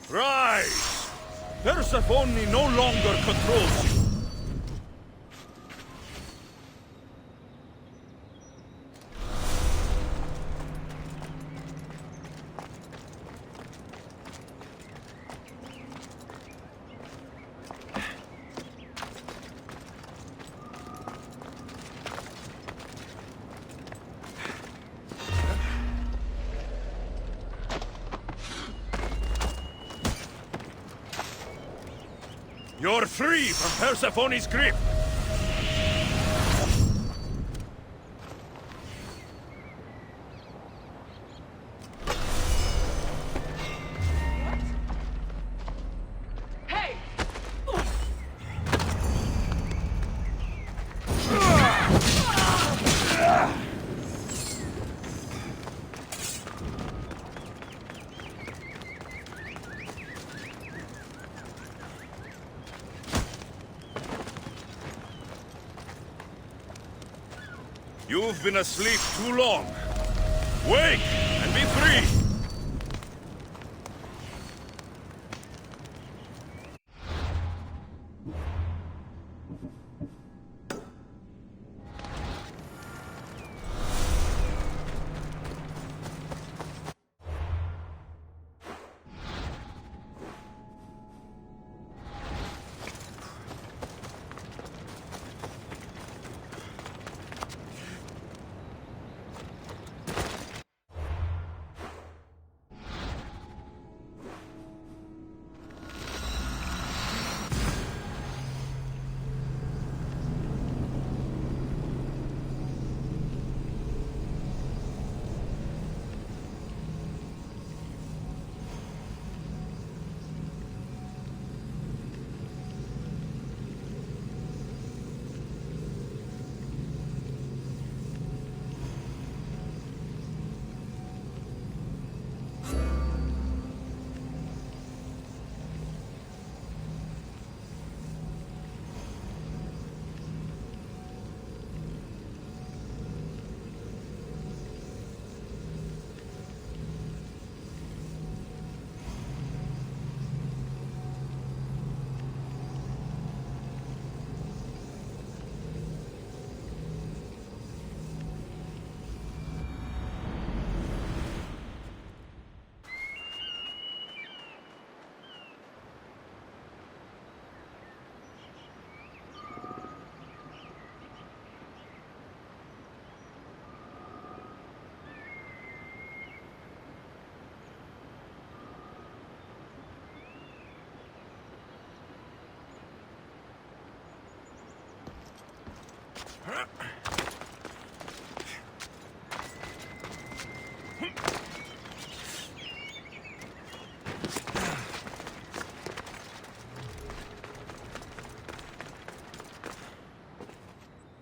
Rise! Persephone no longer controls you! You're free from Persephone's grip! Hey! You've been asleep too long. Wake and be free!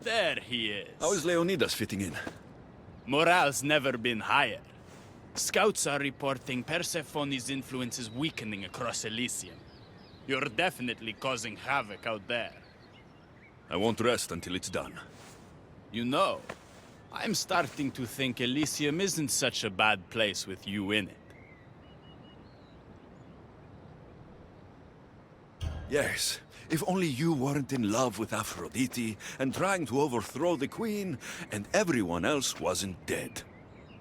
There he is. How is Leonidas fitting in? Morale's never been higher. Scouts are reporting Persephone's influence is weakening across Elysium. You're definitely causing havoc out there. I won't rest until it's done. You know, I'm starting to think Elysium isn't such a bad place with you in it. Yes, if only you weren't in love with Aphrodite and trying to overthrow the queen, and everyone else wasn't dead.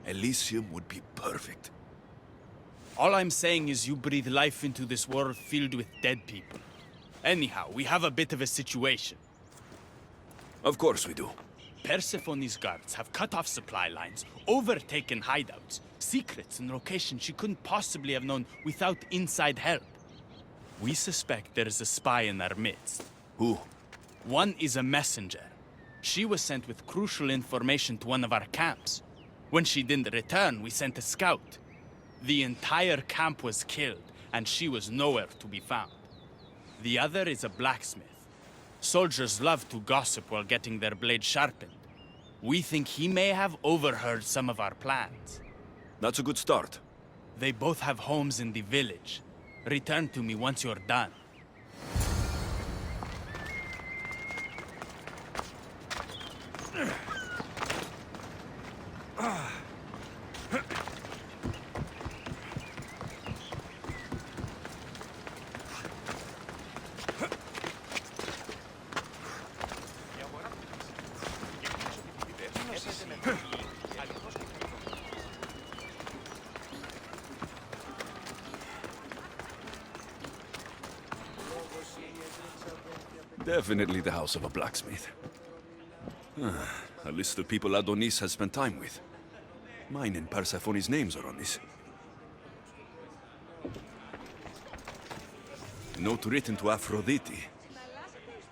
Elysium would be perfect. All I'm saying is you breathe life into this world filled with dead people. Anyhow, we have a bit of a situation. Of course we do. Persephone's guards have cut off supply lines, overtaken hideouts, secrets and locations she couldn't possibly have known without inside help. We suspect there is a spy in our midst. Who? One is a messenger. She was sent with crucial information to one of our camps. When she didn't return, we sent a scout. The entire camp was killed, and she was nowhere to be found. The other is a blacksmith. Soldiers love to gossip while getting their blades sharpened. We think he may have overheard some of our plans. That's a good start. They both have homes in the village. Return to me once you're done. Definitely the house of a blacksmith. A list of people Adonis has spent time with. Mine and Persephone's names are on this. Note written to Aphrodite.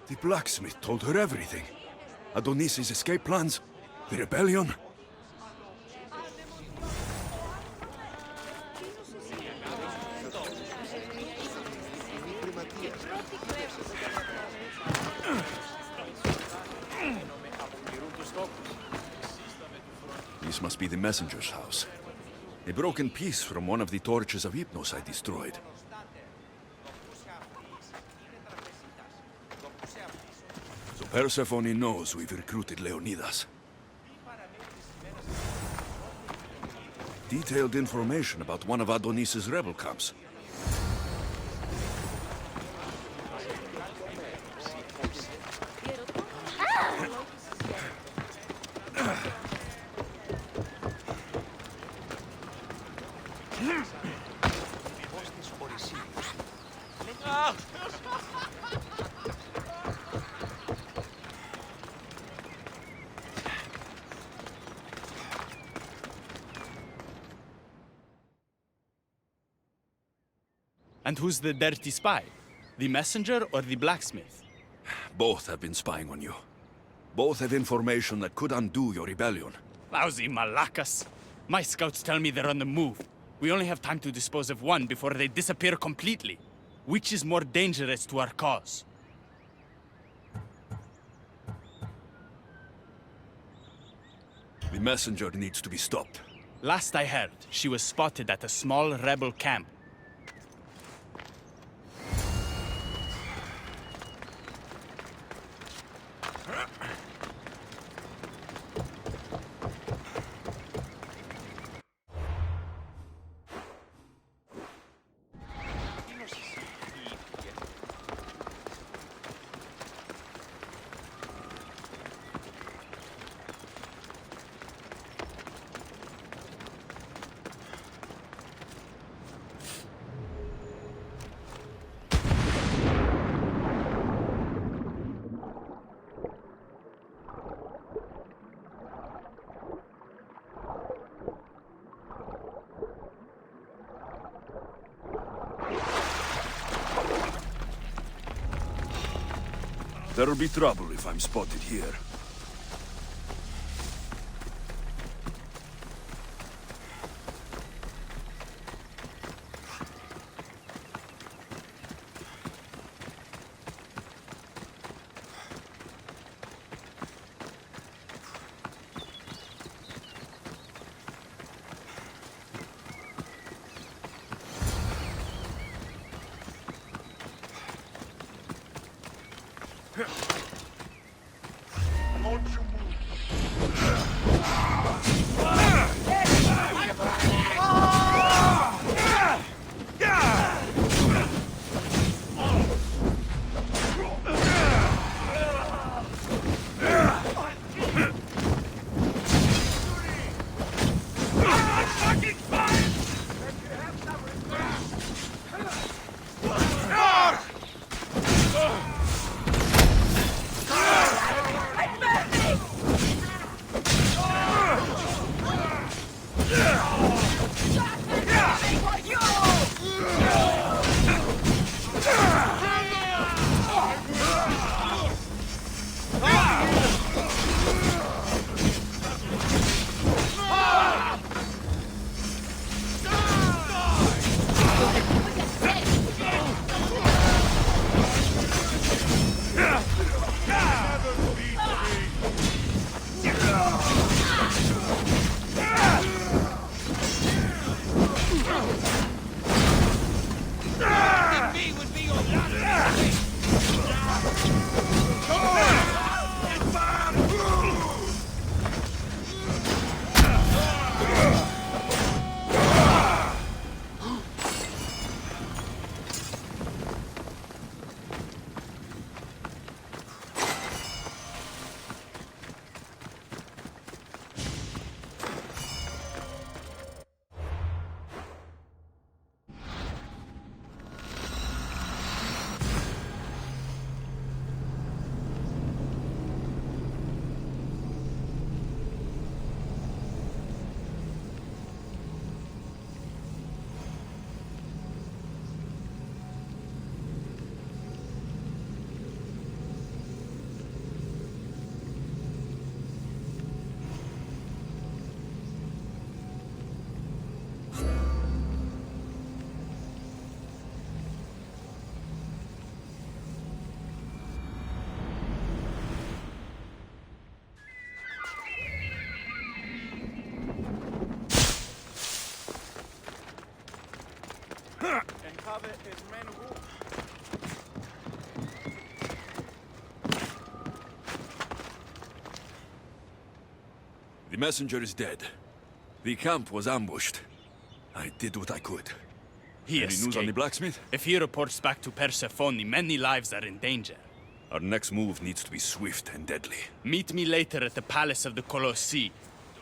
The blacksmith told her everything. Adonis's escape plans, the rebellion. This must be the messenger's house. A broken piece from one of the torches of Hypnos I destroyed. So Persephone knows we've recruited Leonidas. Detailed information about one of Adonis's rebel camps. And who's the dirty spy? The messenger or the blacksmith? Both have been spying on you. Both have information that could undo your rebellion. Lousy malacas. My scouts tell me they're on the move. We only have time to dispose of one before they disappear completely. Which is more dangerous to our cause? The messenger needs to be stopped. Last I heard, she was spotted at a small rebel camp. There'll be trouble if I'm spotted here. The messenger is dead. The camp was ambushed. I did what I could. He Any news on the escaped. blacksmith? If he reports back to Persephone, many lives are in danger. Our next move needs to be swift and deadly. Meet me later at the palace of the Colossi.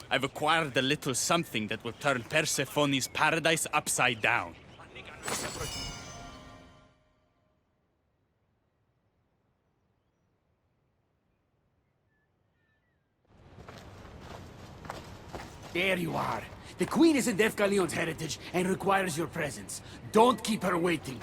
I've acquired a little something that will turn Persephone's paradise upside down. There you are. The Queen is in Defgalion's heritage and requires your presence. Don't keep her waiting.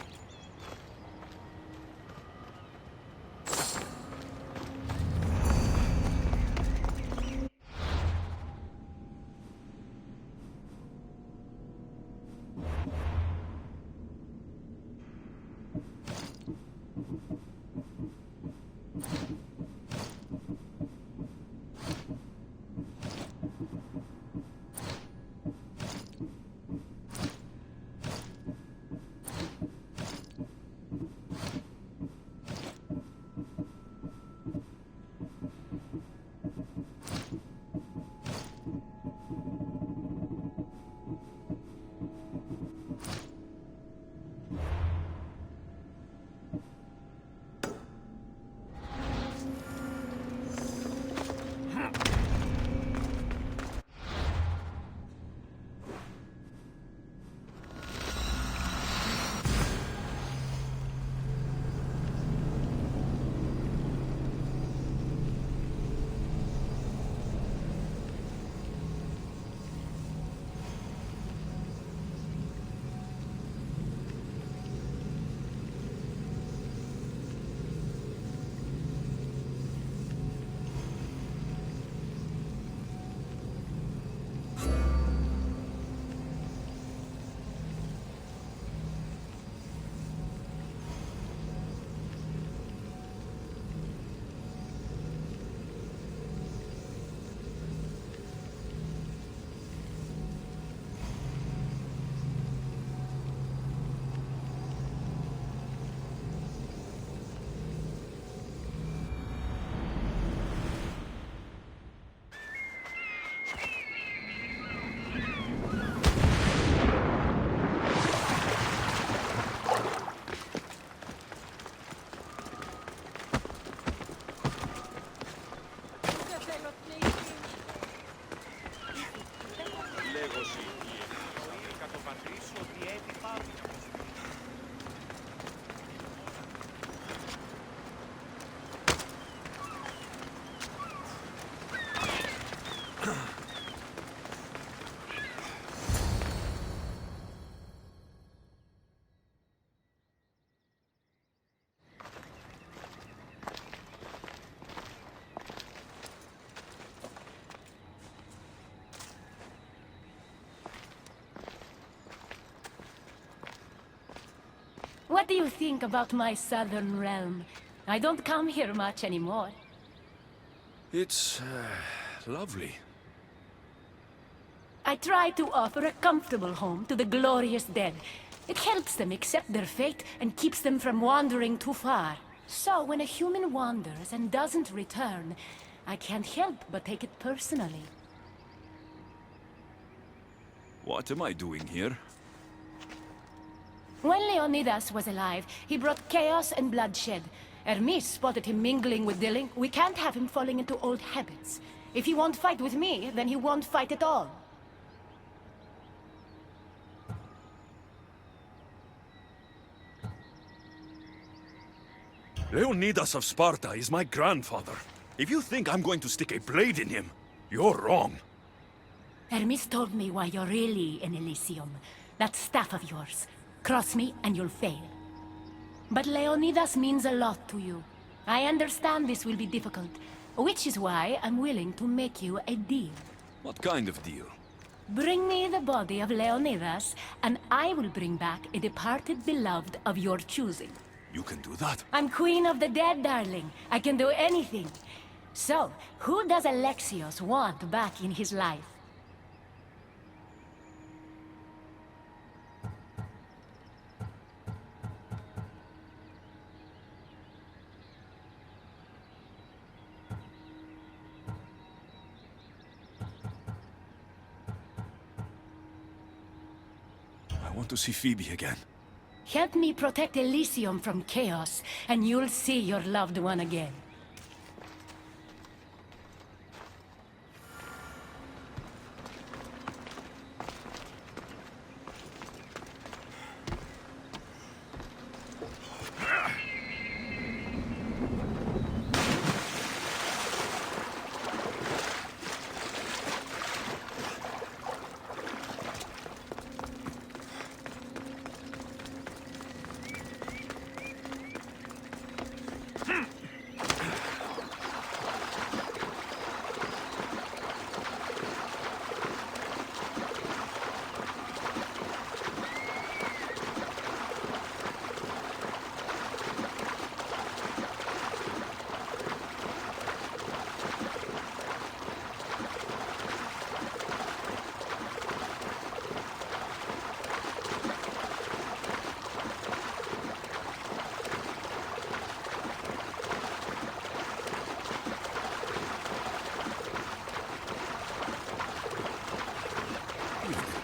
What do you think about my southern realm? I don't come here much anymore. It's lovely. I try to offer a comfortable home to the glorious dead. It helps them accept their fate and keeps them from wandering too far. So when a human wanders and doesn't return, I can't help but take it personally. What am I doing here? When Leonidas was alive, he brought chaos and bloodshed. Hermes spotted him mingling with Dilling. We can't have him falling into old habits. If he won't fight with me, then he won't fight at all. Leonidas of Sparta is my grandfather. If you think I'm going to stick a blade in him, you're wrong. Hermes told me why you're really in Elysium. That staff of yours. Cross me and you'll fail. But Leonidas means a lot to you. I understand this will be difficult, which is why I'm willing to make you a deal. What kind of deal? Bring me the body of Leonidas, and I will bring back a departed beloved of your choosing. You can do that? I'm queen of the dead, darling. I can do anything. So, who does Alexios want back in his life? want to see Phoebe again. Help me protect Elysium from chaos, and you'll see your loved one again.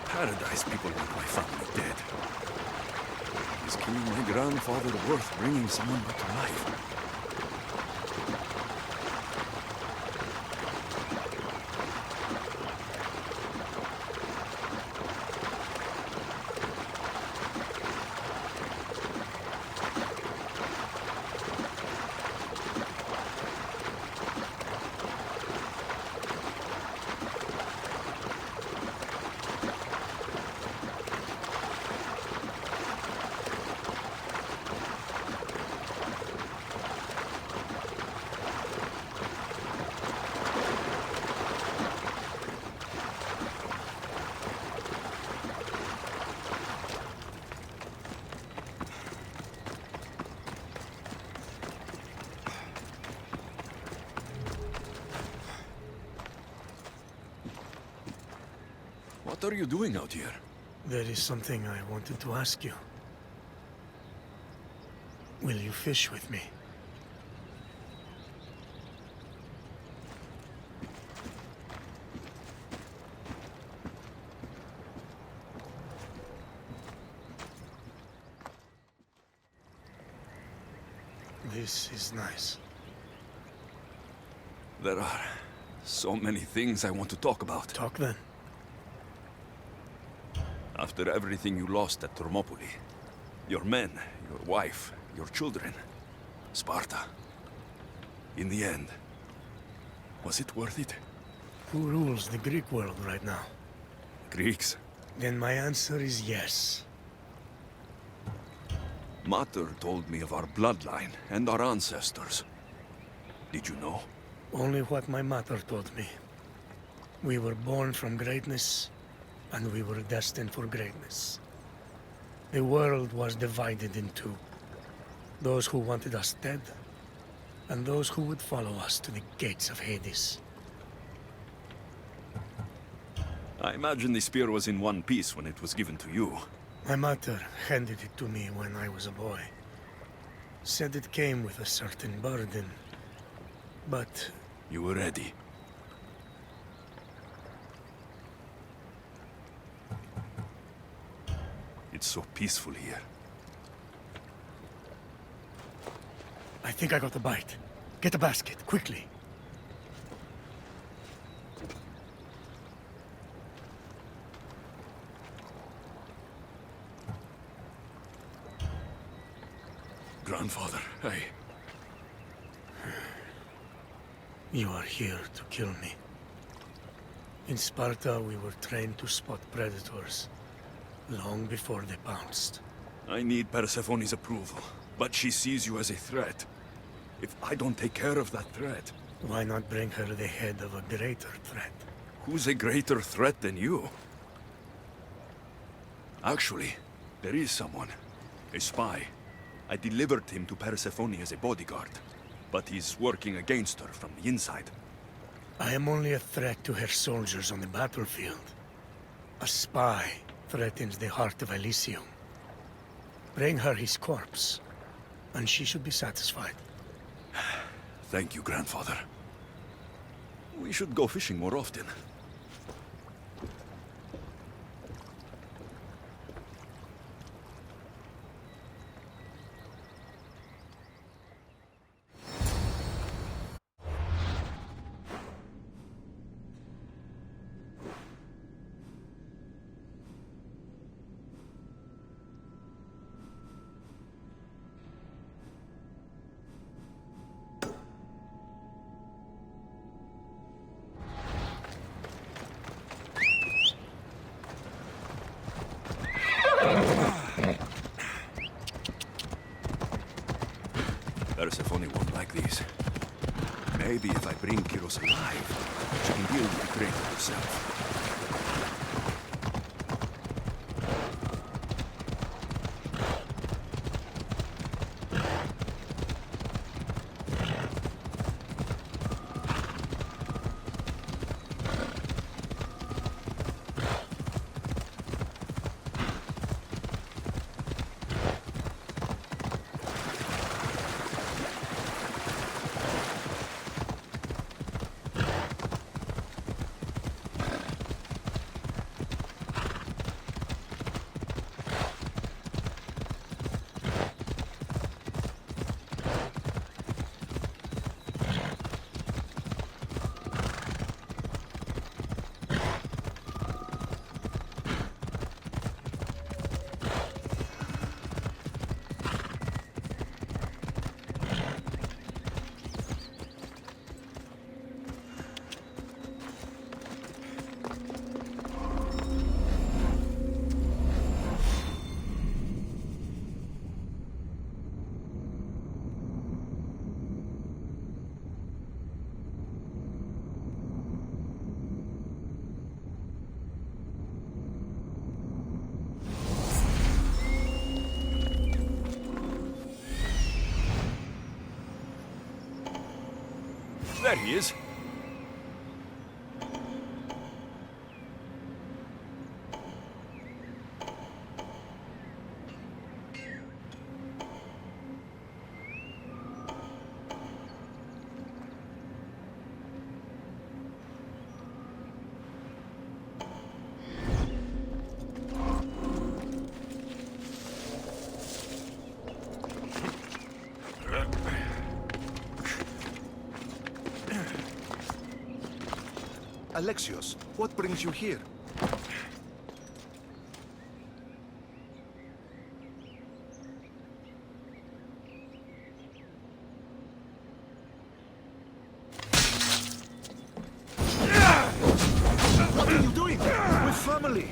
Paradise, people want my family dead. Is killing my grandfather worth bringing someone back to life? What are you doing out here? There is something I wanted to ask you. Will you fish with me? This is nice. There are so many things I want to talk about. Talk then. After everything you lost at Thermopylae, your men, your wife, your children, Sparta, in the end, was it worth it? Who rules the Greek world right now? Greeks. Then my answer is yes. Mater told me of our bloodline and our ancestors. Did you know? Only what my mother told me. We were born from greatness, and we were destined for greatness. The world was divided in two. Those who wanted us dead, and those who would follow us to the gates of Hades. I imagine the spear was in one piece when it was given to you. My mother handed it to me when I was a boy. Said it came with a certain burden, but... You were ready. It's so peaceful here. I think I got a bite. Get a basket, quickly. Grandfather, hey. You are here to kill me. In Sparta, we were trained to spot predators, long before they pounced. I need Persephone's approval, but she sees you as a threat. If I don't take care of that threat... Why not bring her the head of a greater threat? Who's a greater threat than you? Actually, there is someone. A spy. I delivered him to Persephone as a bodyguard, but he's working against her from the inside. I am only a threat to her soldiers on the battlefield. A spy threatens the heart of Elysium. Bring her his corpse, and she should be satisfied. Thank you, grandfather. We should go fishing more often. Maybe if I bring Kiros alive, she can deal with the traitor herself. There he is. Alexios, what brings you here? What are you doing? We're family!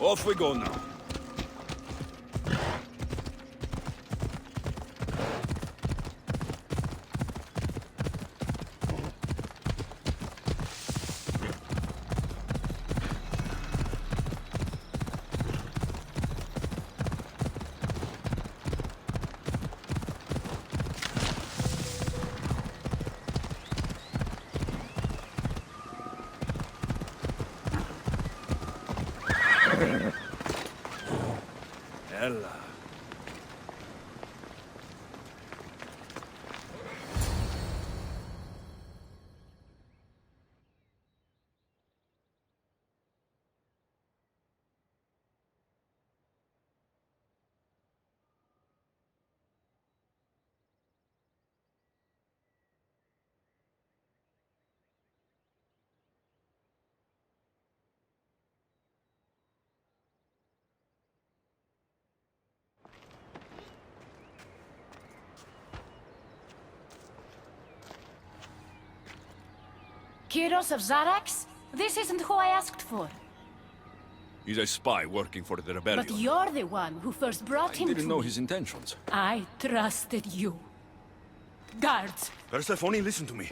Off we go now. Ella. Kyros of Zarax? This isn't who I asked for. He's a spy working for the rebellion. But you're the one who first brought him I to didn't know me. his intentions. I trusted you. Guards! Persephone, listen to me.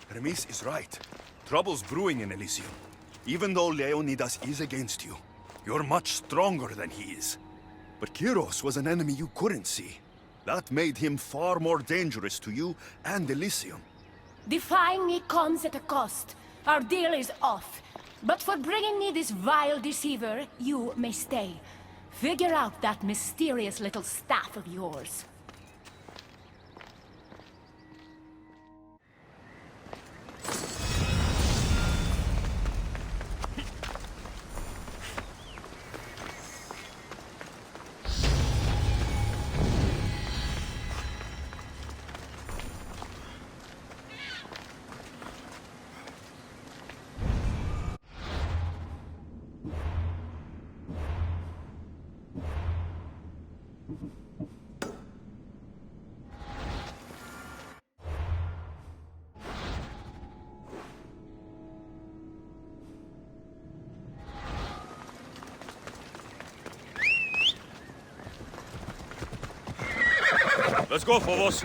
Hermes is right. Trouble's brewing in Elysium. Even though Leonidas is against you, you're much stronger than he is. But Kyros was an enemy you couldn't see. That made him far more dangerous to you and Elysium. Defying me comes at a cost. Our deal is off. But for bringing me this vile deceiver, you may stay. Figure out that mysterious little staff of yours. Let's go, Phobos.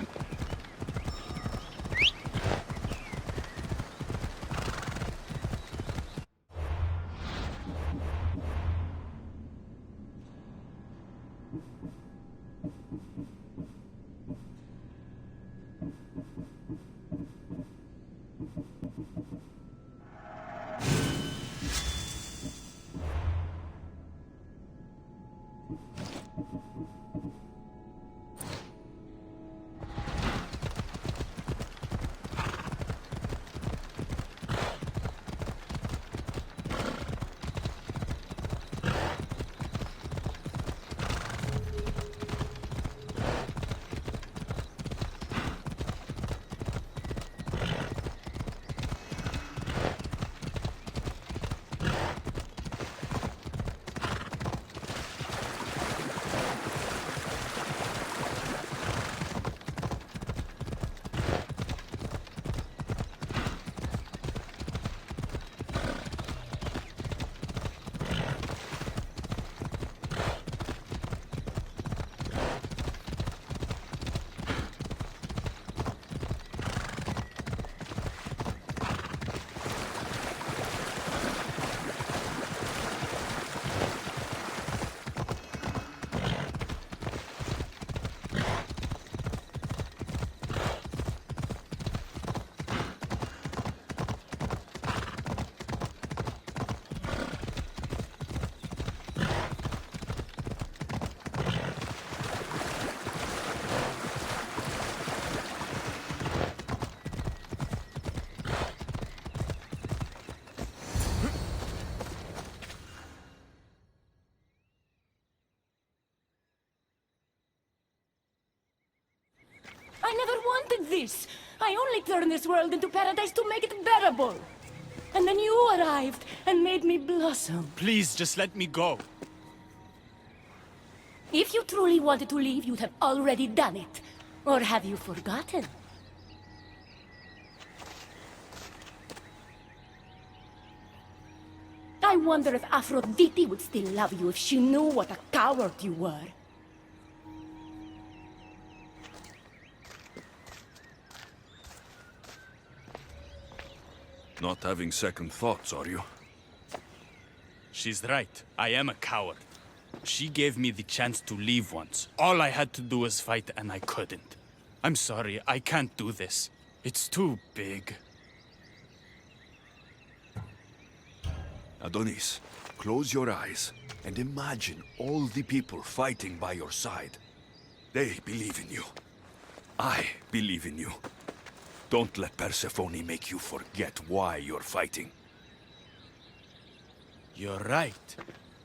I never wanted this. I only turned this world into paradise to make it bearable. And then you arrived and made me blossom. Please, just let me go. If you truly wanted to leave, you'd have already done it. Or have you forgotten? I wonder if Aphrodite would still love you if she knew what a coward you were. Not having second thoughts, are you? She's right. I am a coward. She gave me the chance to leave once. All I had to do was fight, and I couldn't. I'm sorry, I can't do this. It's too big. Adonis, close your eyes and imagine all the people fighting by your side. They believe in you. I believe in you. Don't let Persephone make you forget why you're fighting. You're right.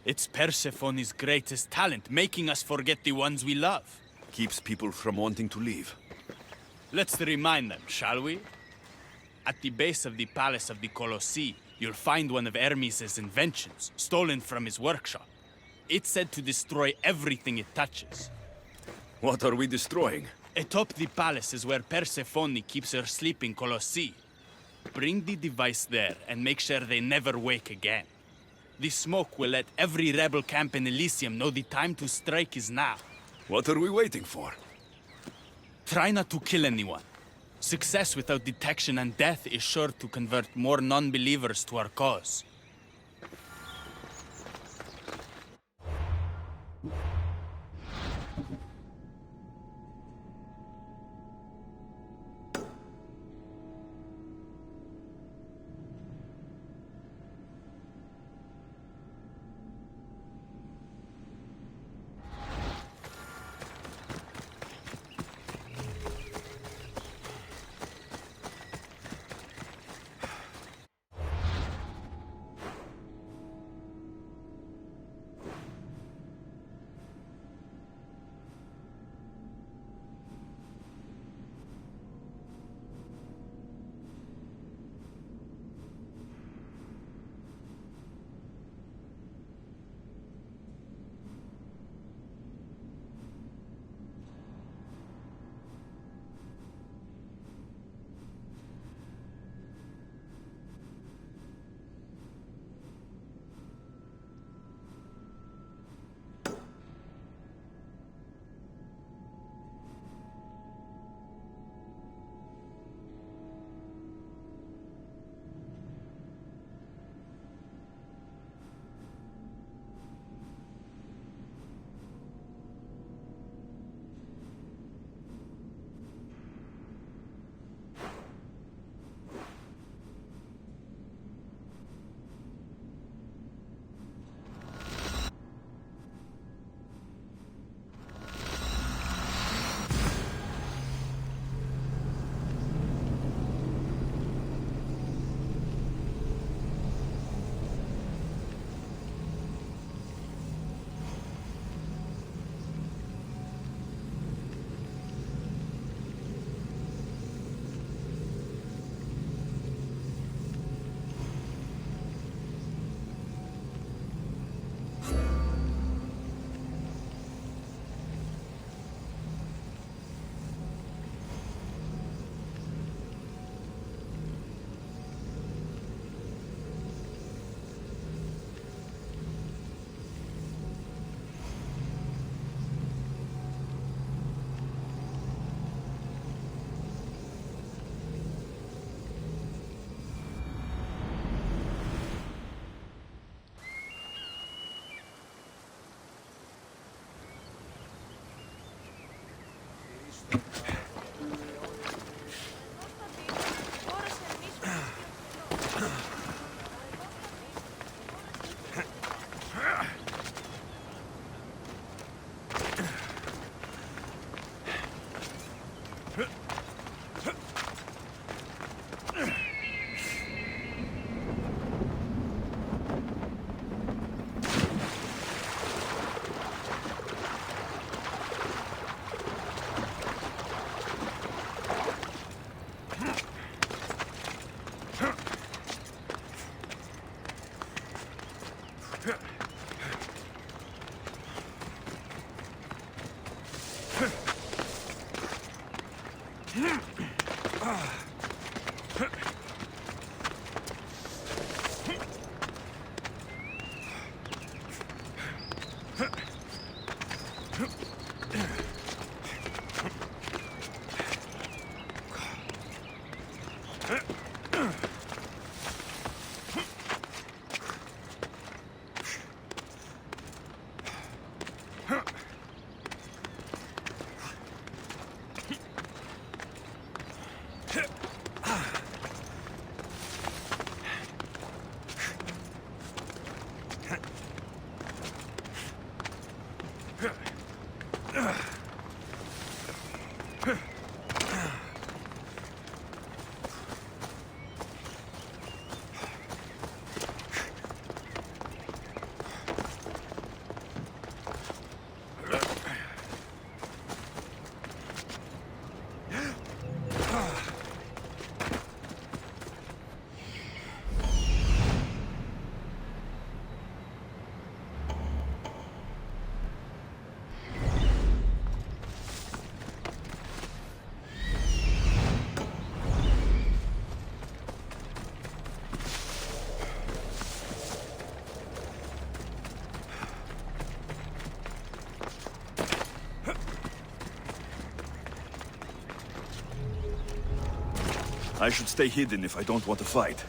It's Persephone's greatest talent, making us forget the ones we love. Keeps people from wanting to leave. Let's remind them, shall we? At the base of the palace of the Colossi, you'll find one of Hermes' inventions, stolen from his workshop. It's said to destroy everything it touches. What are we destroying? Atop the palace is where Persephone keeps her sleeping Colossi. Bring the device there and make sure they never wake again. The smoke will let every rebel camp in Elysium know the time to strike is now. What are we waiting for? Try not to kill anyone. Success without detection and death is sure to convert more non-believers to our cause. I should stay hidden if I don't want to fight.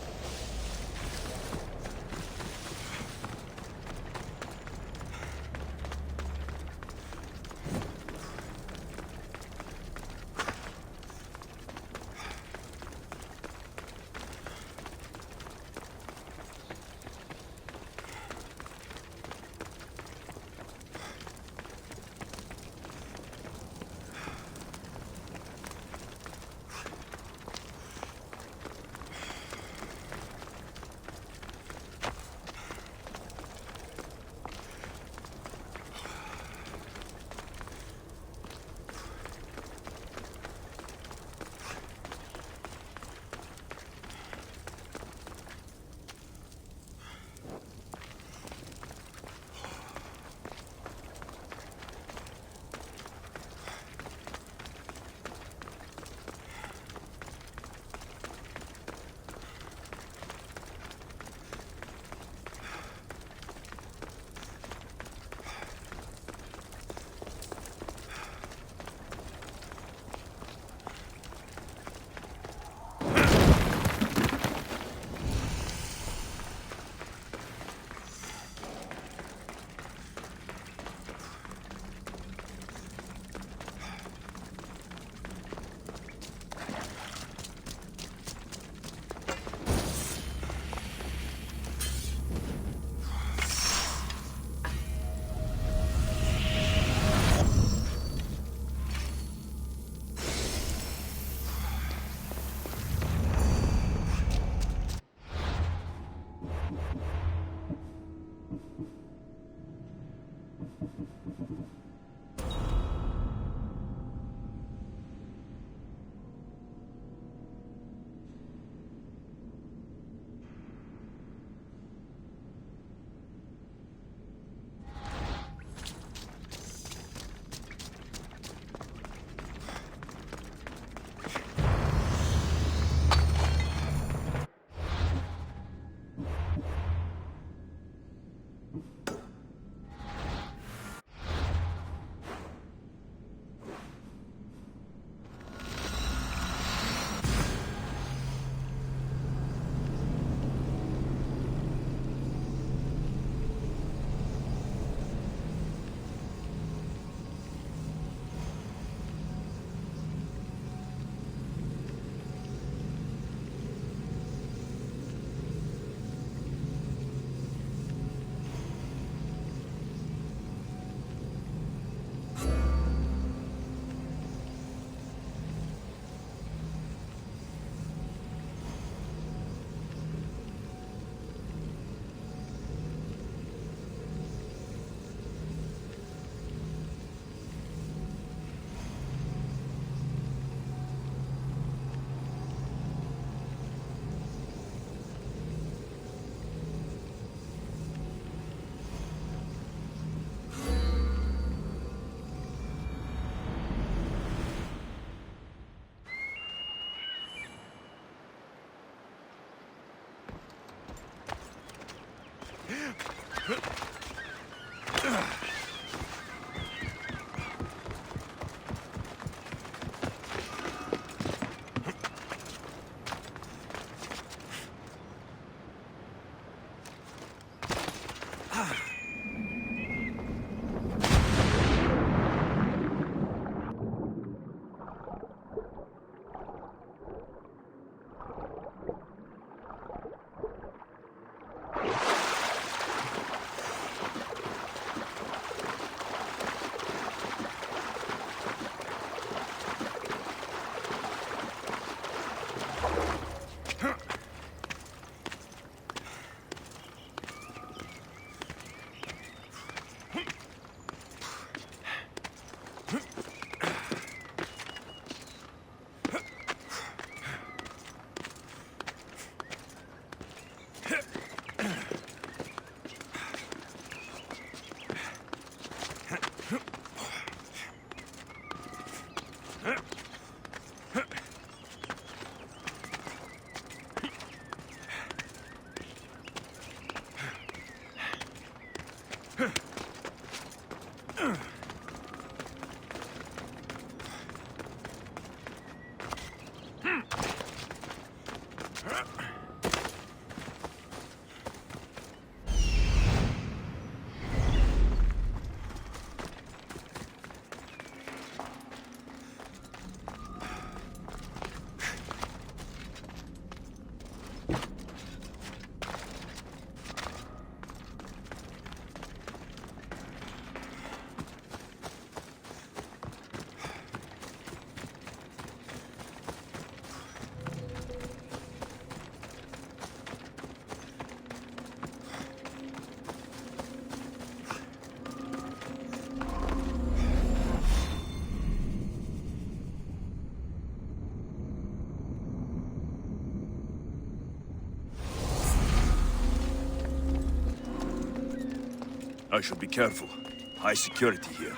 I should be careful. High security here.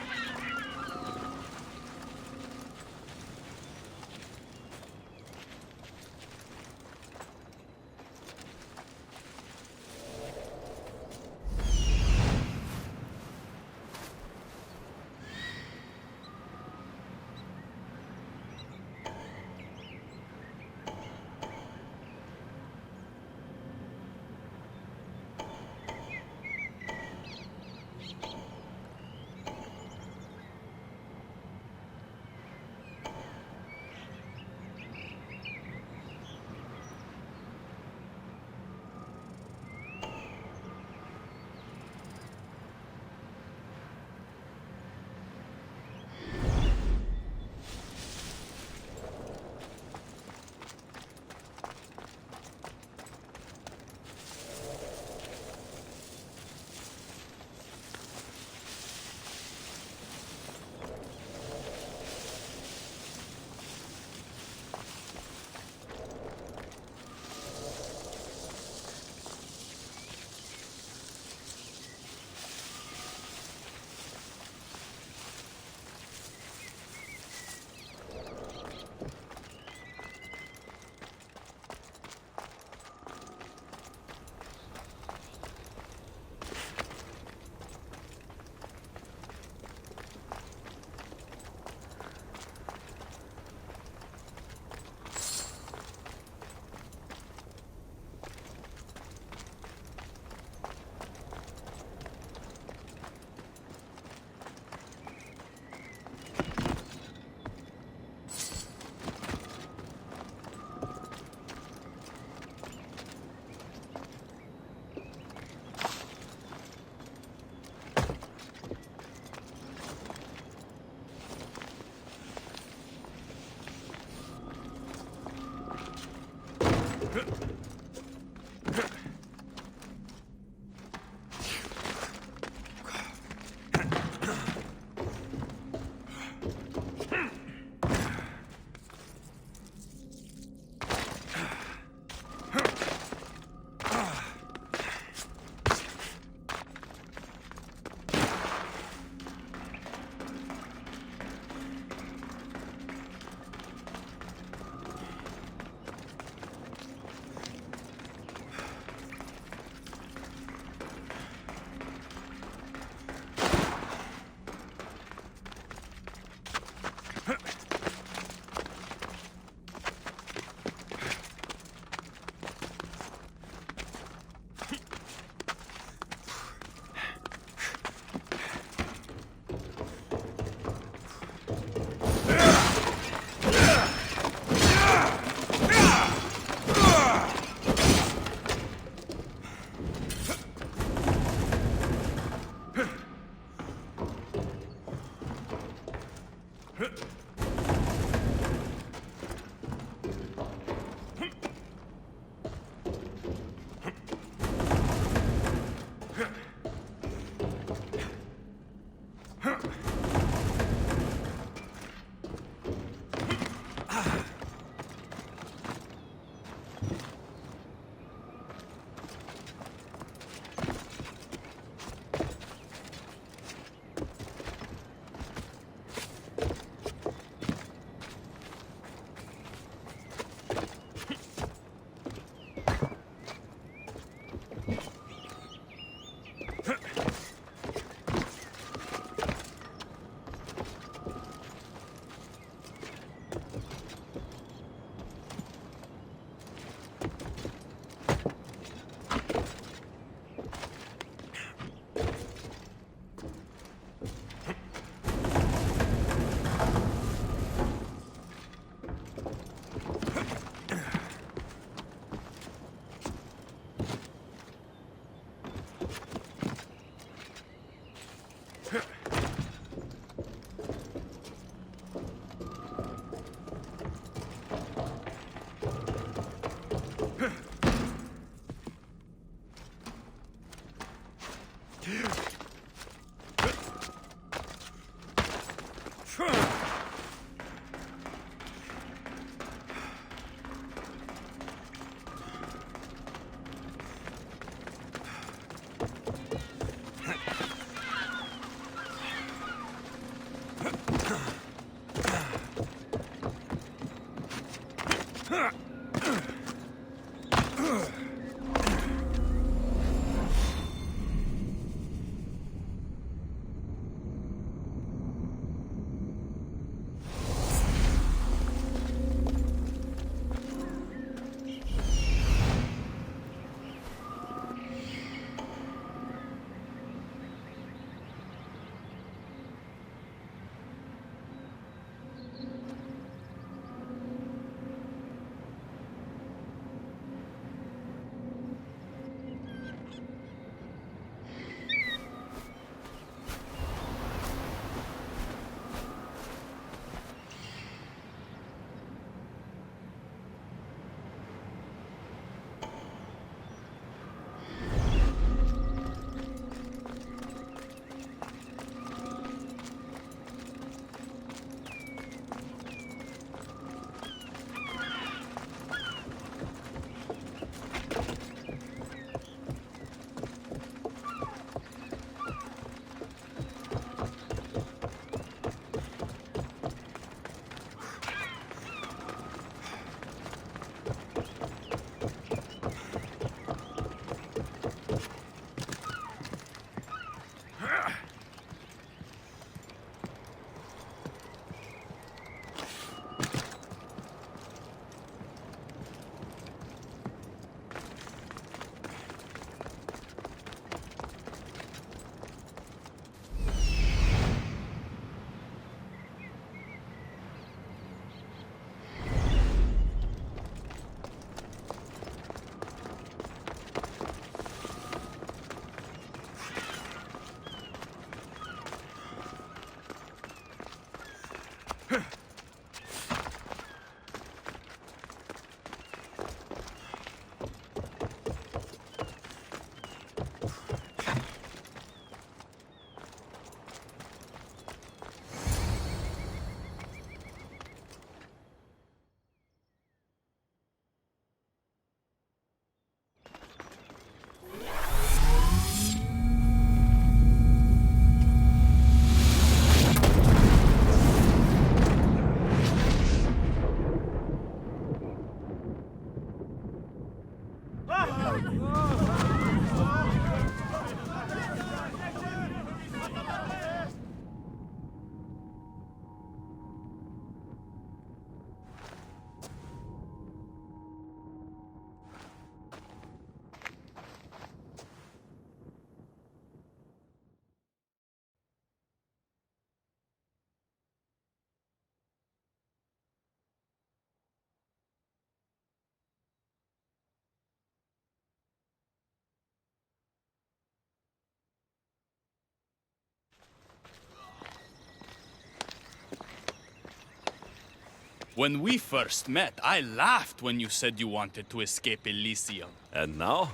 When we first met, I laughed when you said you wanted to escape Elysium. And now?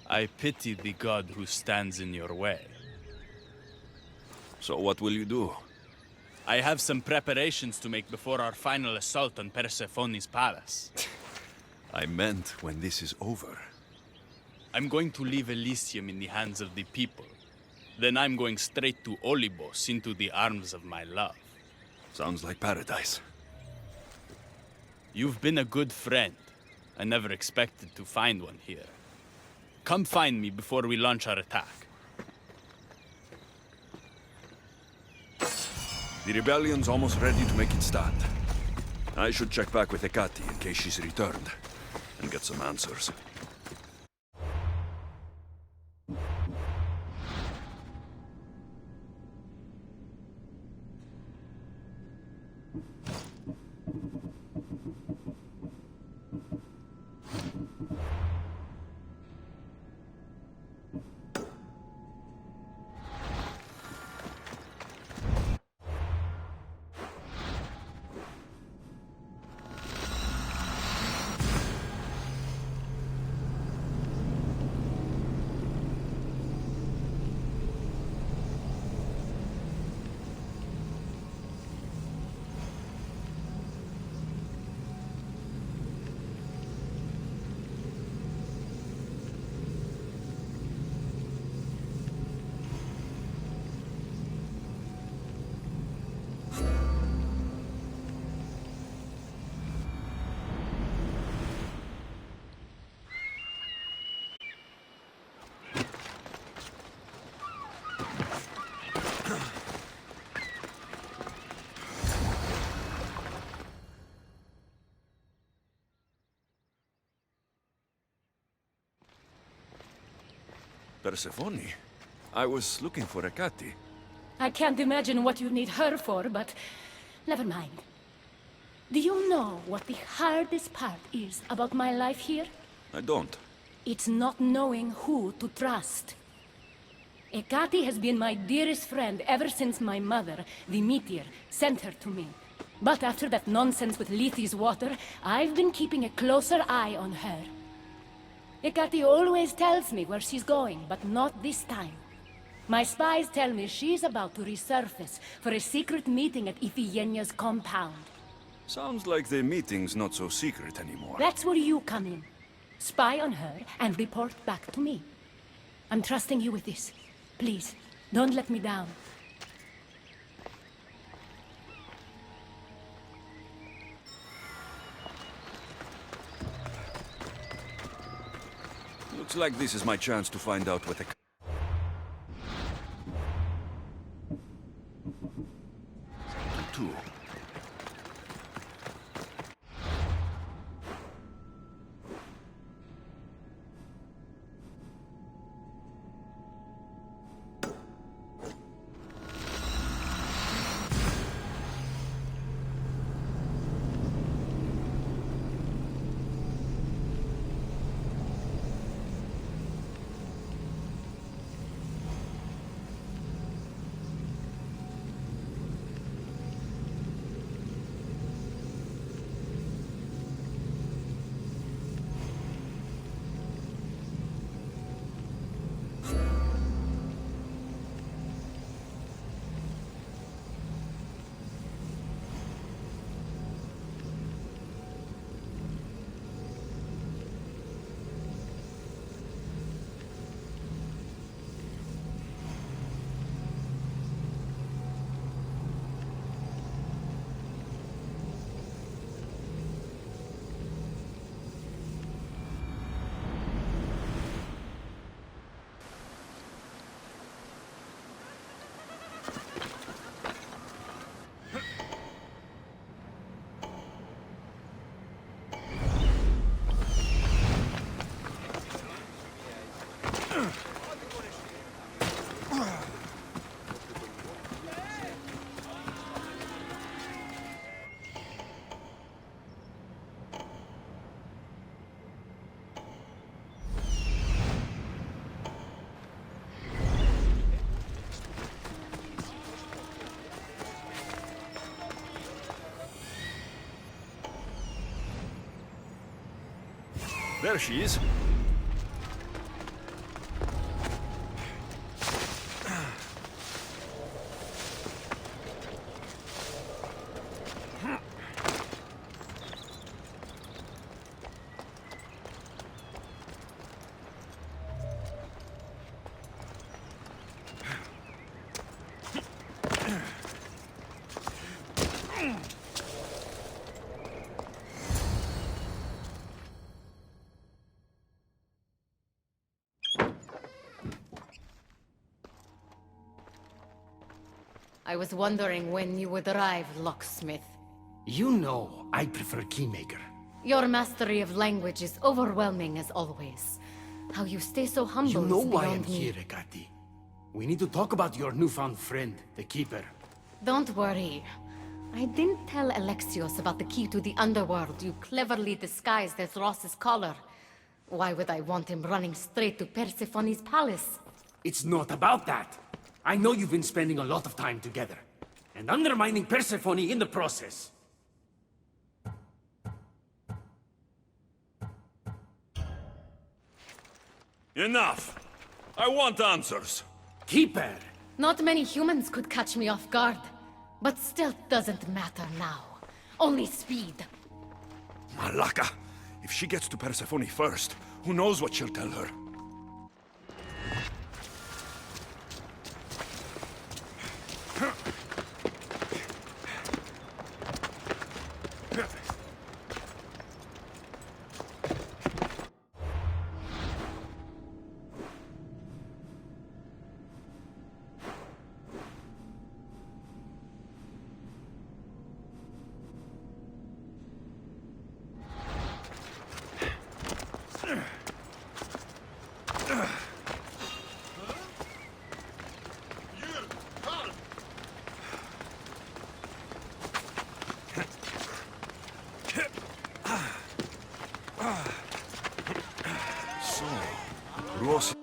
I pity the god who stands in your way. So what will you do? I have some preparations to make before our final assault on Persephone's palace. I meant when this is over. I'm going to leave Elysium in the hands of the people. Then I'm going straight to Olibos, into the arms of my love. Sounds like paradise. You've been a good friend. I never expected to find one here. Come find me before we launch our attack. The rebellion's almost ready to make its stand. I should check back with Hecate in case she's returned, and get some answers. Persephone? I was looking for Hecate. I can't imagine what you need her for, but never mind. Do you know what the hardest part is about my life here? I don't. It's not knowing who to trust. Hecate has been my dearest friend ever since my mother, the meteor, sent her to me. But after that nonsense with Lethe's water, I've been keeping a closer eye on her. Hecate always tells me where she's going, but not this time. My spies tell me she's about to resurface for a secret meeting at Iphigenia's compound. Sounds like the meeting's not so secret anymore. That's where you come in. Spy on her and report back to me. I'm trusting you with this. Please, don't let me down. Looks like this is my chance to find out what Hecate... Two. There she is. I was wondering when you would arrive, locksmith. You know I prefer Keymaker. Your mastery of language is overwhelming as always. How you stay so humble You know is why beyond I'm me. here, Ekati. We need to talk about your newfound friend, the Keeper. Don't worry. I didn't tell Alexios about the key to the underworld you cleverly disguised as Ross's collar. Why would I want him running straight to Persephone's palace? It's not about that. I know you've been spending a lot of time together, and undermining Persephone in the process. Enough! I want answers! Keeper! Not many humans could catch me off guard. But stealth doesn't matter now. Only speed. Malaka! If she gets to Persephone first, who knows what she'll tell her? Ross.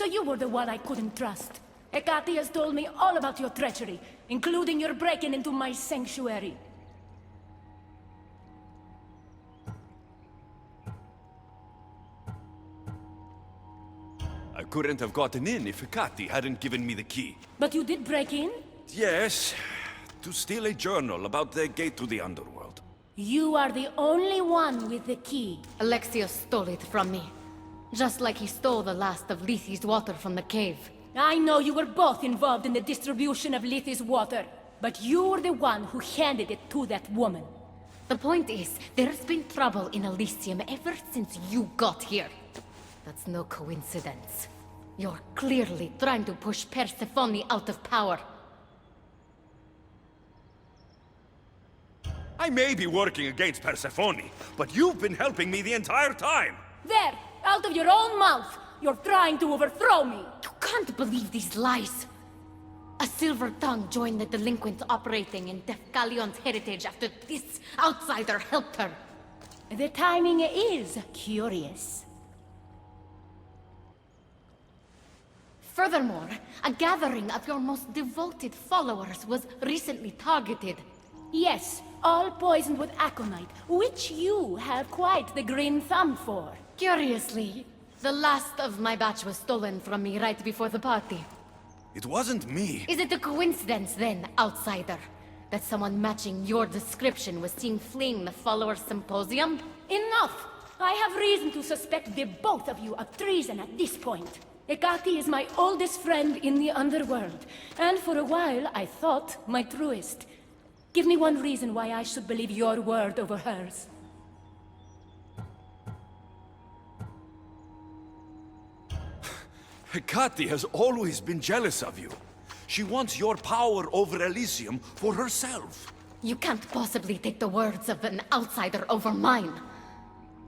So you were the one I couldn't trust. Hecate has told me all about your treachery, including your breaking into my sanctuary. I couldn't have gotten in if Hecate hadn't given me the key. But you did break in? Yes, to steal a journal about the gate to the underworld. You are the only one with the key. Alexios stole it from me. Just like he stole the last of Lethe's water from the cave. I know you were both involved in the distribution of Lethe's water, but you were the one who handed it to that woman. The point is, there's been trouble in Elysium ever since you got here. That's no coincidence. You're clearly trying to push Persephone out of power. I may be working against Persephone, but you've been helping me the entire time! There! Out of your own mouth! You're trying to overthrow me! You can't believe these lies! A silver tongue joined the delinquents operating in Defcalion's heritage after this outsider helped her. The timing is curious. Furthermore, a gathering of your most devoted followers was recently targeted. Yes, all poisoned with aconite, which you have quite the green thumb for. Curiously, the last of my batch was stolen from me right before the party. It wasn't me. Is it a coincidence then, outsider, that someone matching your description was seen fleeing the followers' symposium? Enough! I have reason to suspect the both of you of treason at this point. Hecate is my oldest friend in the underworld, and for a while I thought my truest. Give me one reason why I should believe your word over hers. Hecate has always been jealous of you. She wants your power over Elysium for herself. You can't possibly take the words of an outsider over mine.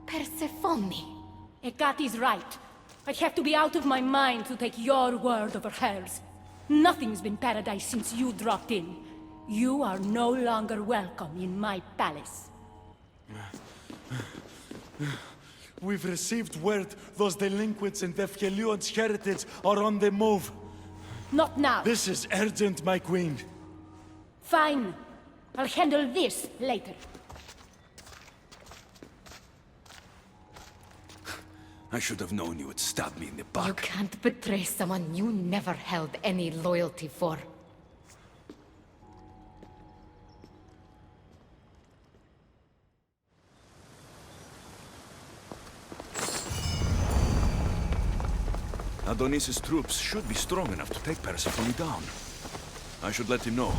Persephone. Hecate's right. I have to be out of my mind to take your word over hers. Nothing's been paradise since you dropped in. You are no longer welcome in my palace. We've received word those delinquents in Defkelion's heritage are on the move. Not now. This is urgent, my queen. Fine. I'll handle this later. I should have known you would stab me in the back. You can't betray someone you never held any loyalty for. Adonis's troops should be strong enough to take Persephone down. I should let him know.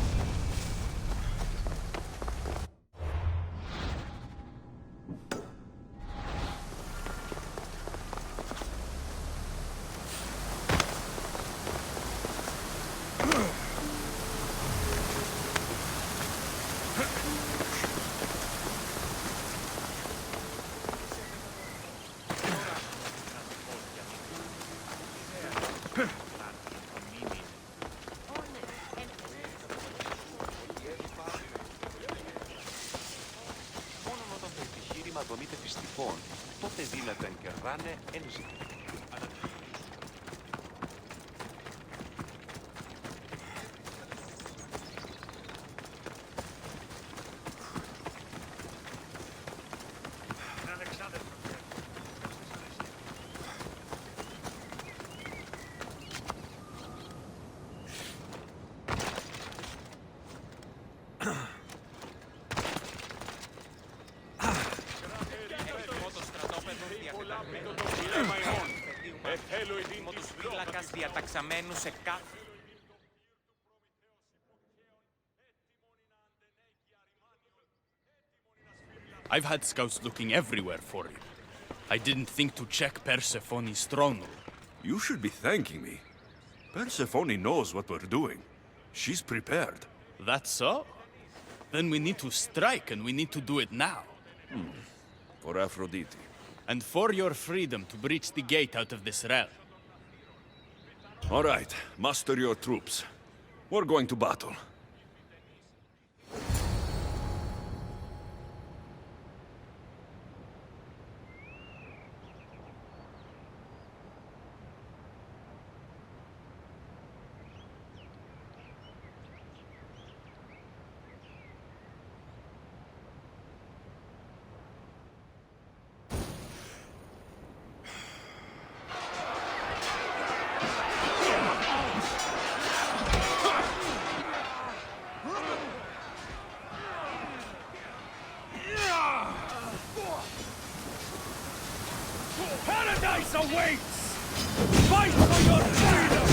δομείται φυστιφών, τότε δύναταν και ράνε ένζη. Διαταξαμένους σε κάθε... I've had scouts looking everywhere for you. I didn't think to check Persephone's throne room. You should be thanking me. Persephone knows what we're doing. She's prepared. That's so? Then we need to strike, and we need to do it now. For Aphrodite. And for your freedom to breach the gate out of this realm. All right, muster your troops. We're going to battle. Paradise awaits! Fight for your freedom!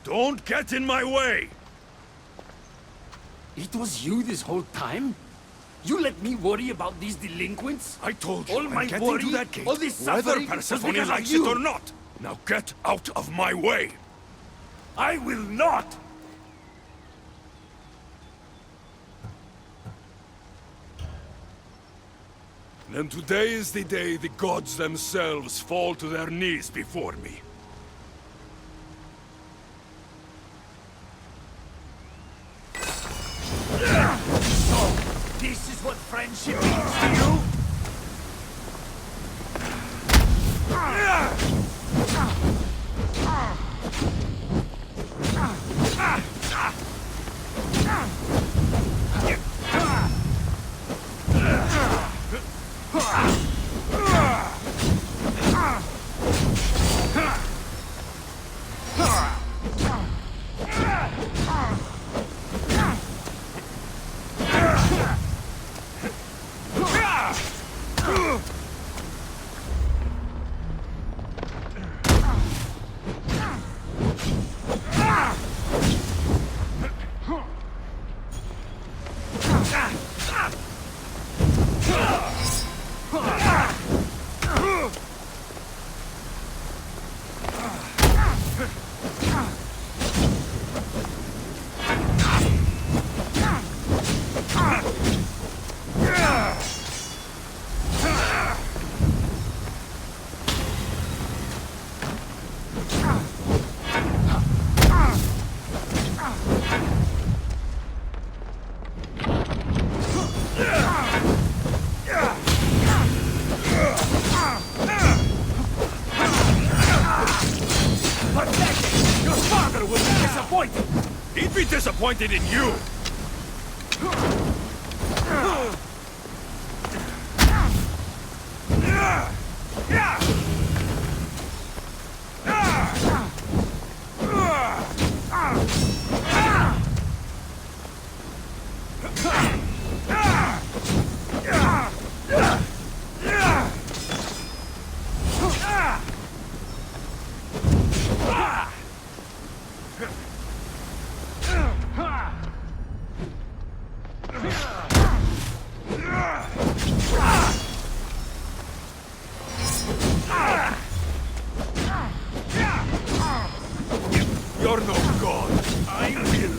Don't get in my way! It was you this whole time? You let me worry about these delinquents? I told you, all my getting worry, to that gate, all this whether suffering, was Persephone because of likes you. it or not. Now get out of my way! I will not! Then today is the day the gods themselves fall to their knees before me. So, this is what friendship means to you? He'd be disappointed in you! You're no god. I will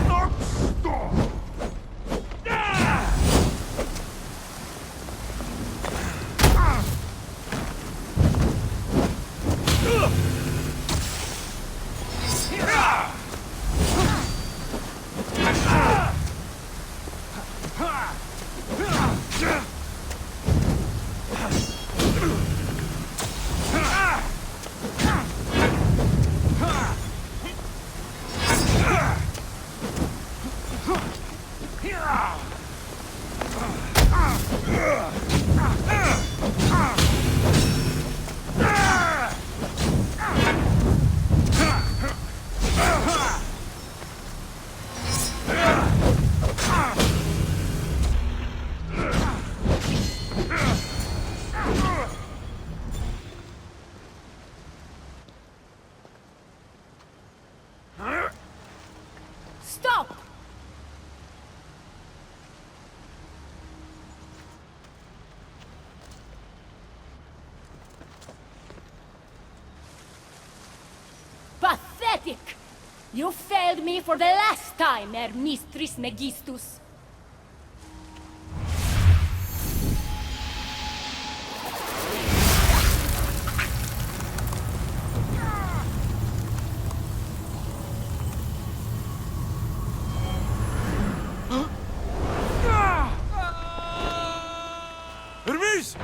not stop. Stop! Pathetic! You failed me for the last time, Hermes Trismegistus. Hermes!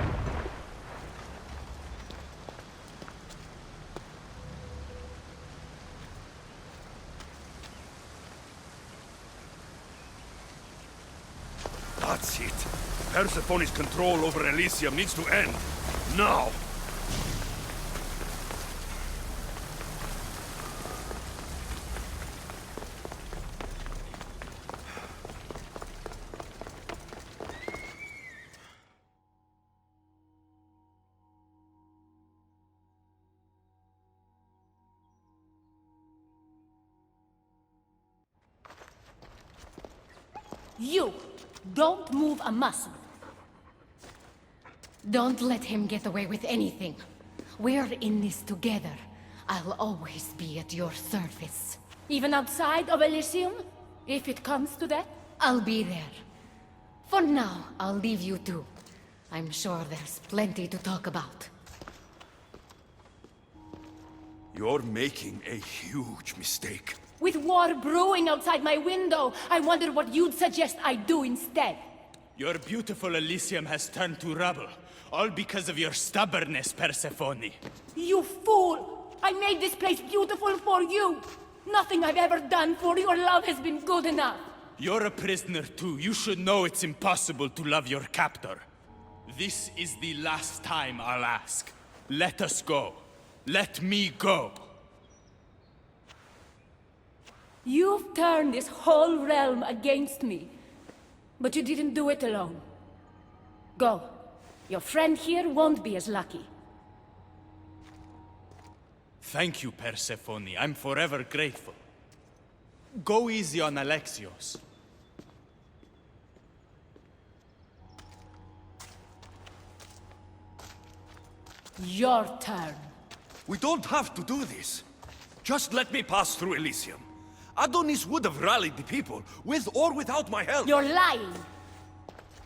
That's it. Persephone's control over Elysium needs to end. Now! You! Don't move a muscle. Don't let him get away with anything. We're in this together. I'll always be at your service. Even outside of Elysium? If it comes to that? I'll be there. For now, I'll leave you two. I'm sure there's plenty to talk about. You're making a huge mistake. With war brewing outside my window, I wonder what you'd suggest I do instead. Your beautiful Elysium has turned to rubble, all because of your stubbornness, Persephone. You fool! I made this place beautiful for you! Nothing I've ever done for your love has been good enough! You're a prisoner too. You should know it's impossible to love your captor. This is the last time I'll ask. Let us go. Let me go. You've turned this whole realm against me. But you didn't do it alone. Go. Your friend here won't be as lucky. Thank you, Persephone. I'm forever grateful. Go easy on Alexios. Your turn. We don't have to do this. Just let me pass through Elysium. Adonis would have rallied the people, with or without my help. You're lying!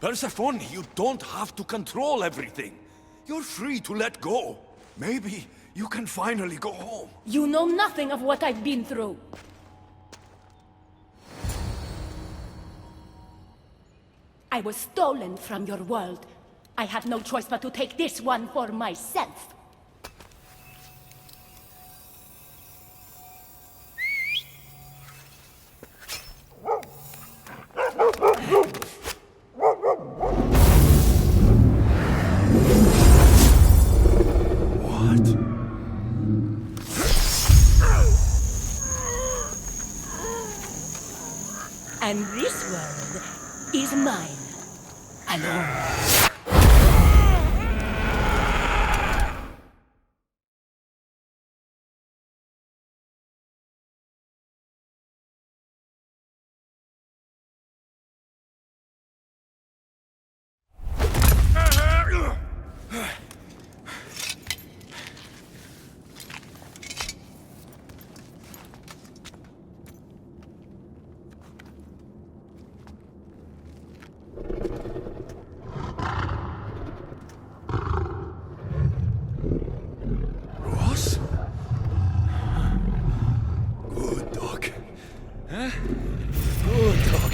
Persephone, you don't have to control everything. You're free to let go. Maybe you can finally go home. You know nothing of what I've been through. I was stolen from your world. I had no choice but to take this one for myself. And this world is mine. Alone. Ross? Good dog. Huh? Good dog.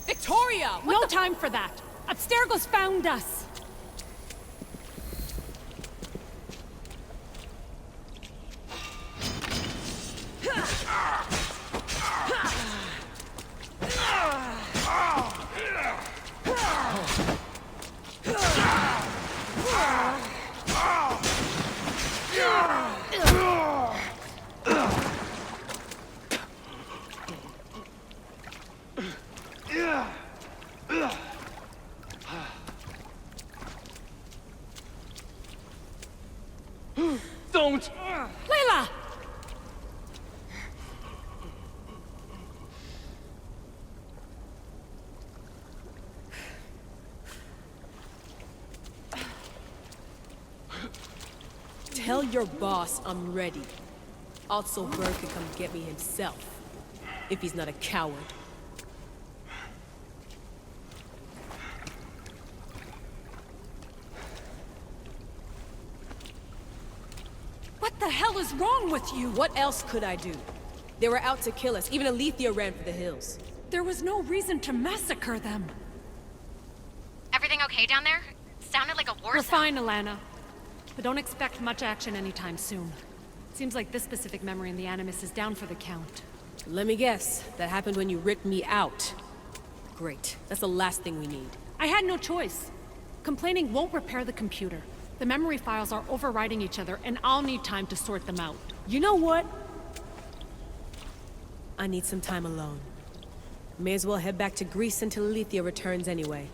Victoria! No time for that! Abstergo's found us! Tell your boss I'm ready. Also, Bird could come get me himself. If he's not a coward. What the hell is wrong with you? What else could I do? They were out to kill us. Even Alethea ran for the hills. There was no reason to massacre them. Everything okay down there? Sounded like a war We're zone. fine, Alana. But don't expect much action anytime soon. Seems like this specific memory in the Animus is down for the count. Let me guess. That happened when you ripped me out. Great. That's the last thing we need. I had no choice. Complaining won't repair the computer. The memory files are overriding each other, and I'll need time to sort them out. You know what? I need some time alone. May as well head back to Greece until Alethea returns anyway.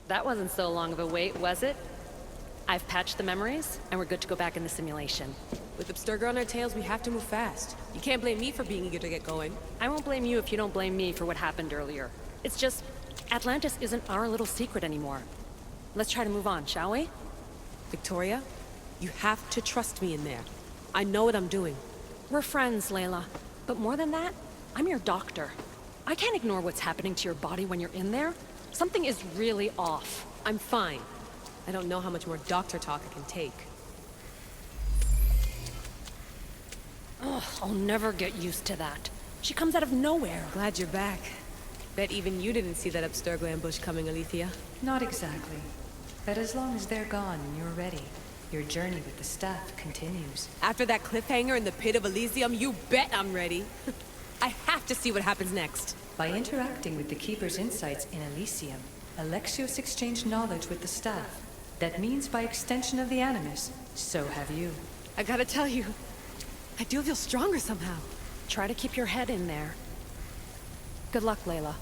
That wasn't so long of a wait, was it? I've patched the memories, and we're good to go back in the simulation. With Abstergo on our tails, we have to move fast. You can't blame me for being eager to get going. I won't blame you if you don't blame me for what happened earlier. It's just, Atlantis isn't our little secret anymore. Let's try to move on, shall we? Victoria, you have to trust me in there. I know what I'm doing. We're friends, Layla. But more than that, I'm your doctor. I can't ignore what's happening to your body when you're in there. Something is really off. I'm fine. I don't know how much more doctor talk I can take. Ugh, I'll never get used to that. She comes out of nowhere. Glad you're back. Bet even you didn't see that Abstergo ambush coming, Alethea. Not exactly. But as long as they're gone and you're ready, your journey with the staff continues. After that cliffhanger in the pit of Elysium, you bet I'm ready. I have to see what happens next. By interacting with the Keeper's insights in Elysium, Alexios exchanged knowledge with the staff. That means by extension of the Animus, so have you. I gotta tell you, I do feel stronger somehow. Try to keep your head in there. Good luck, Layla.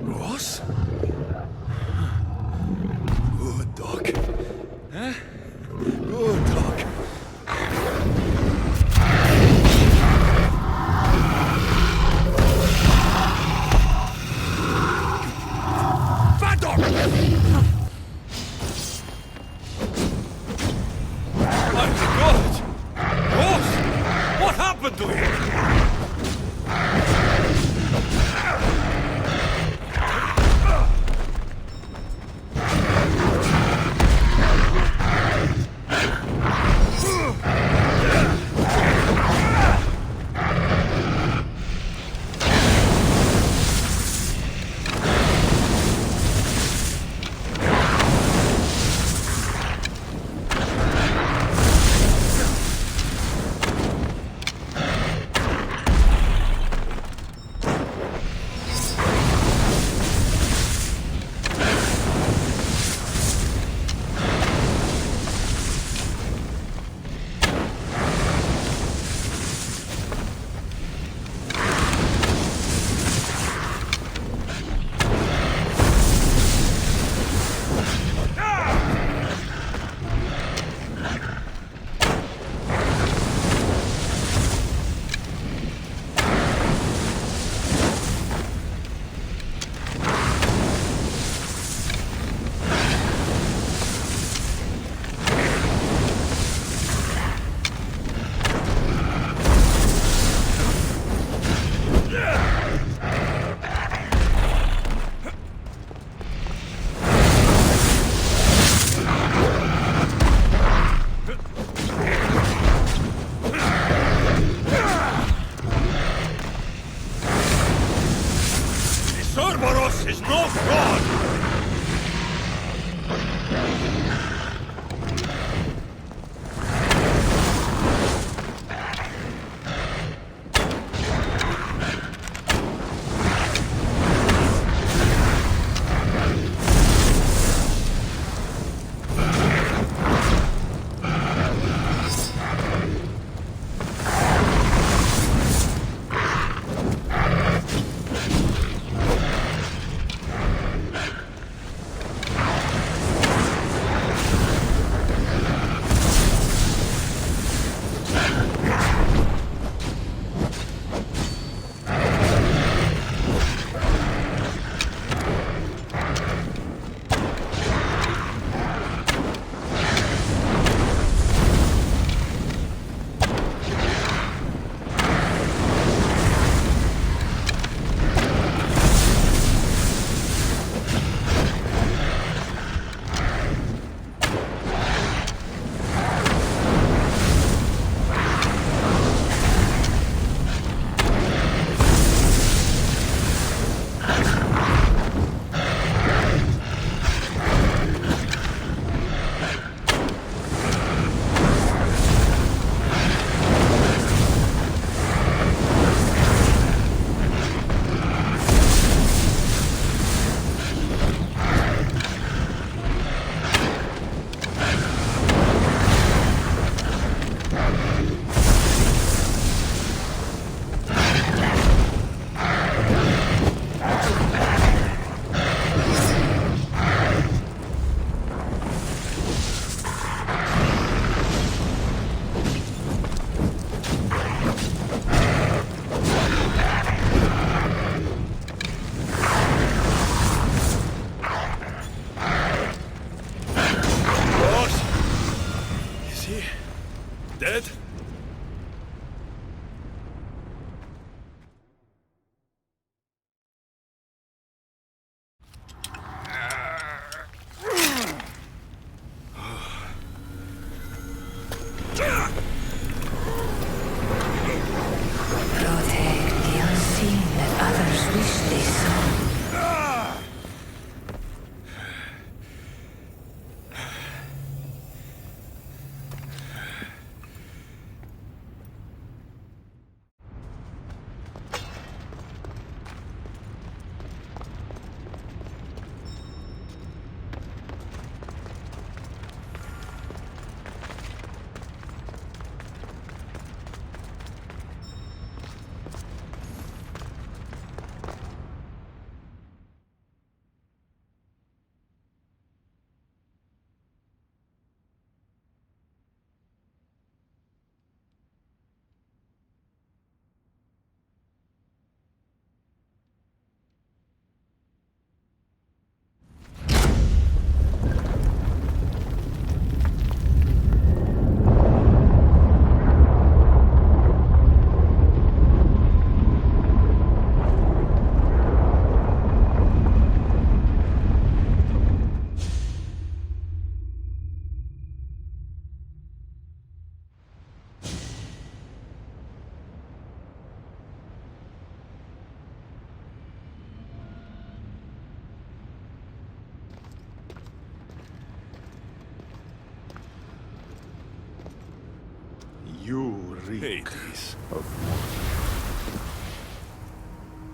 Ross? Good dog. Huh? Good dog. Bad dog! My God! Ross! What happened to him? Dead? Protect the unseen that others wish they saw. You reek Hades. of mortal.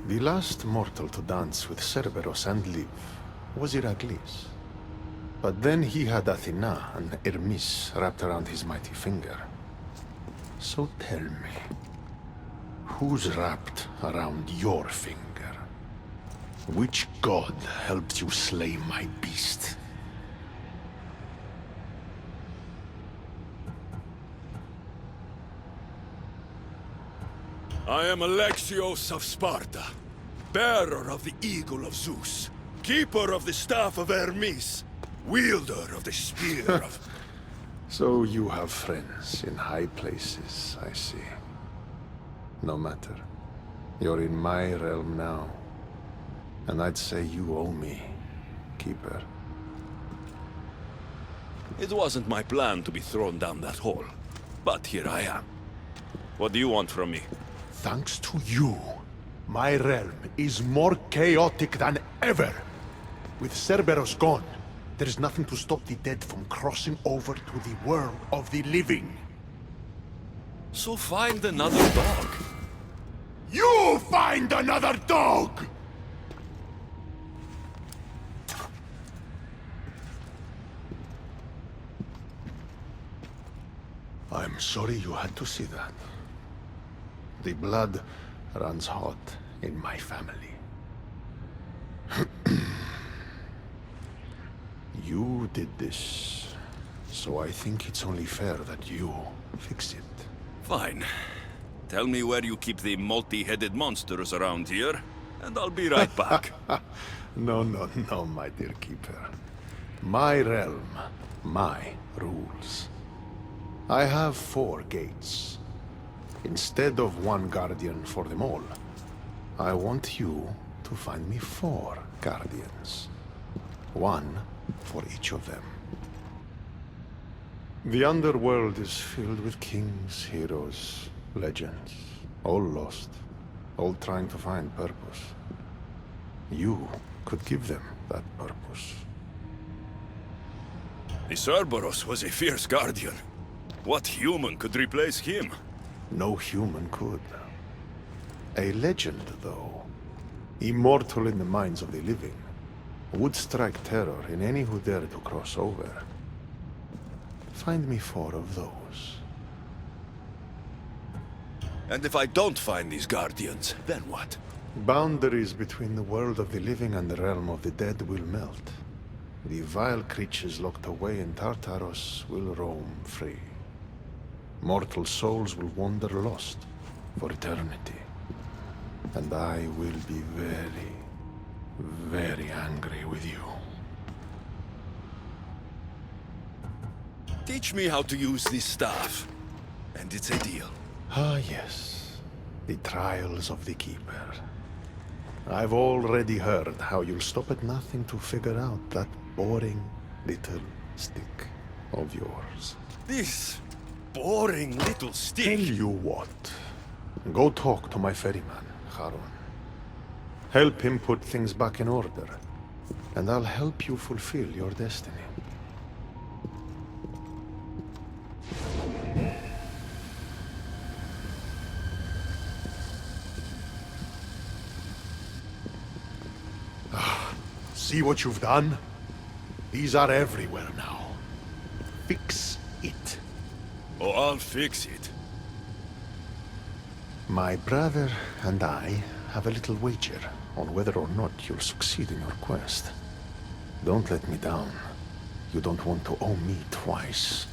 The last mortal to dance with Cerberus and live was Heracles. But then he had Athena and Hermes wrapped around his mighty finger. So tell me, who's wrapped around your finger? Which god helped you slay my beast? I am Alexios of Sparta, bearer of the Eagle of Zeus, keeper of the Staff of Hermes, wielder of the Spear of... So you have friends in high places, I see. No matter. You're in my realm now. And I'd say you owe me, Keeper. It wasn't my plan to be thrown down that hole, but here I am. What do you want from me? Thanks to you, my realm is more chaotic than ever. With Cerberus gone, there's nothing to stop the dead from crossing over to the world of the living. So find another dog. You find another dog! I'm sorry you had to see that. The blood runs hot in my family. You did this, so I think it's only fair that you fix it. Fine. Tell me where you keep the multi-headed monsters around here, and I'll be right back. No, my dear Keeper. My realm, my rules. I have 4 gates. Instead of 1 guardian for them all, I want you to find me 4 guardians. 1 for each of them. The underworld is filled with kings, heroes, legends, all lost, all trying to find purpose. You could give them that purpose. The Cerberus was a fierce guardian. What human could replace him? No human could. A legend, though, immortal in the minds of the living, would strike terror in any who dare to cross over. Find me 4 of those. And if I don't find these guardians, then what? Boundaries between the world of the living and the realm of the dead will melt. The vile creatures locked away in Tartaros will roam free. Mortal souls will wander lost for eternity. And I will be very, very angry with you. Teach me how to use this staff. And it's a deal. Ah, yes. The trials of the Keeper. I've already heard how you'll stop at nothing to figure out that boring little stick of yours. This boring little stick. Tell you what. Go talk to my ferryman, Harun. Help him put things back in order. And I'll help you fulfill your destiny. See what you've done? These are everywhere now. Fix it. Oh, I'll fix it. My brother and I have a little wager on whether or not you'll succeed in your quest. Don't let me down. You don't want to owe me twice.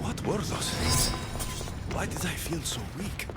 What were those things? Why did I feel so weak?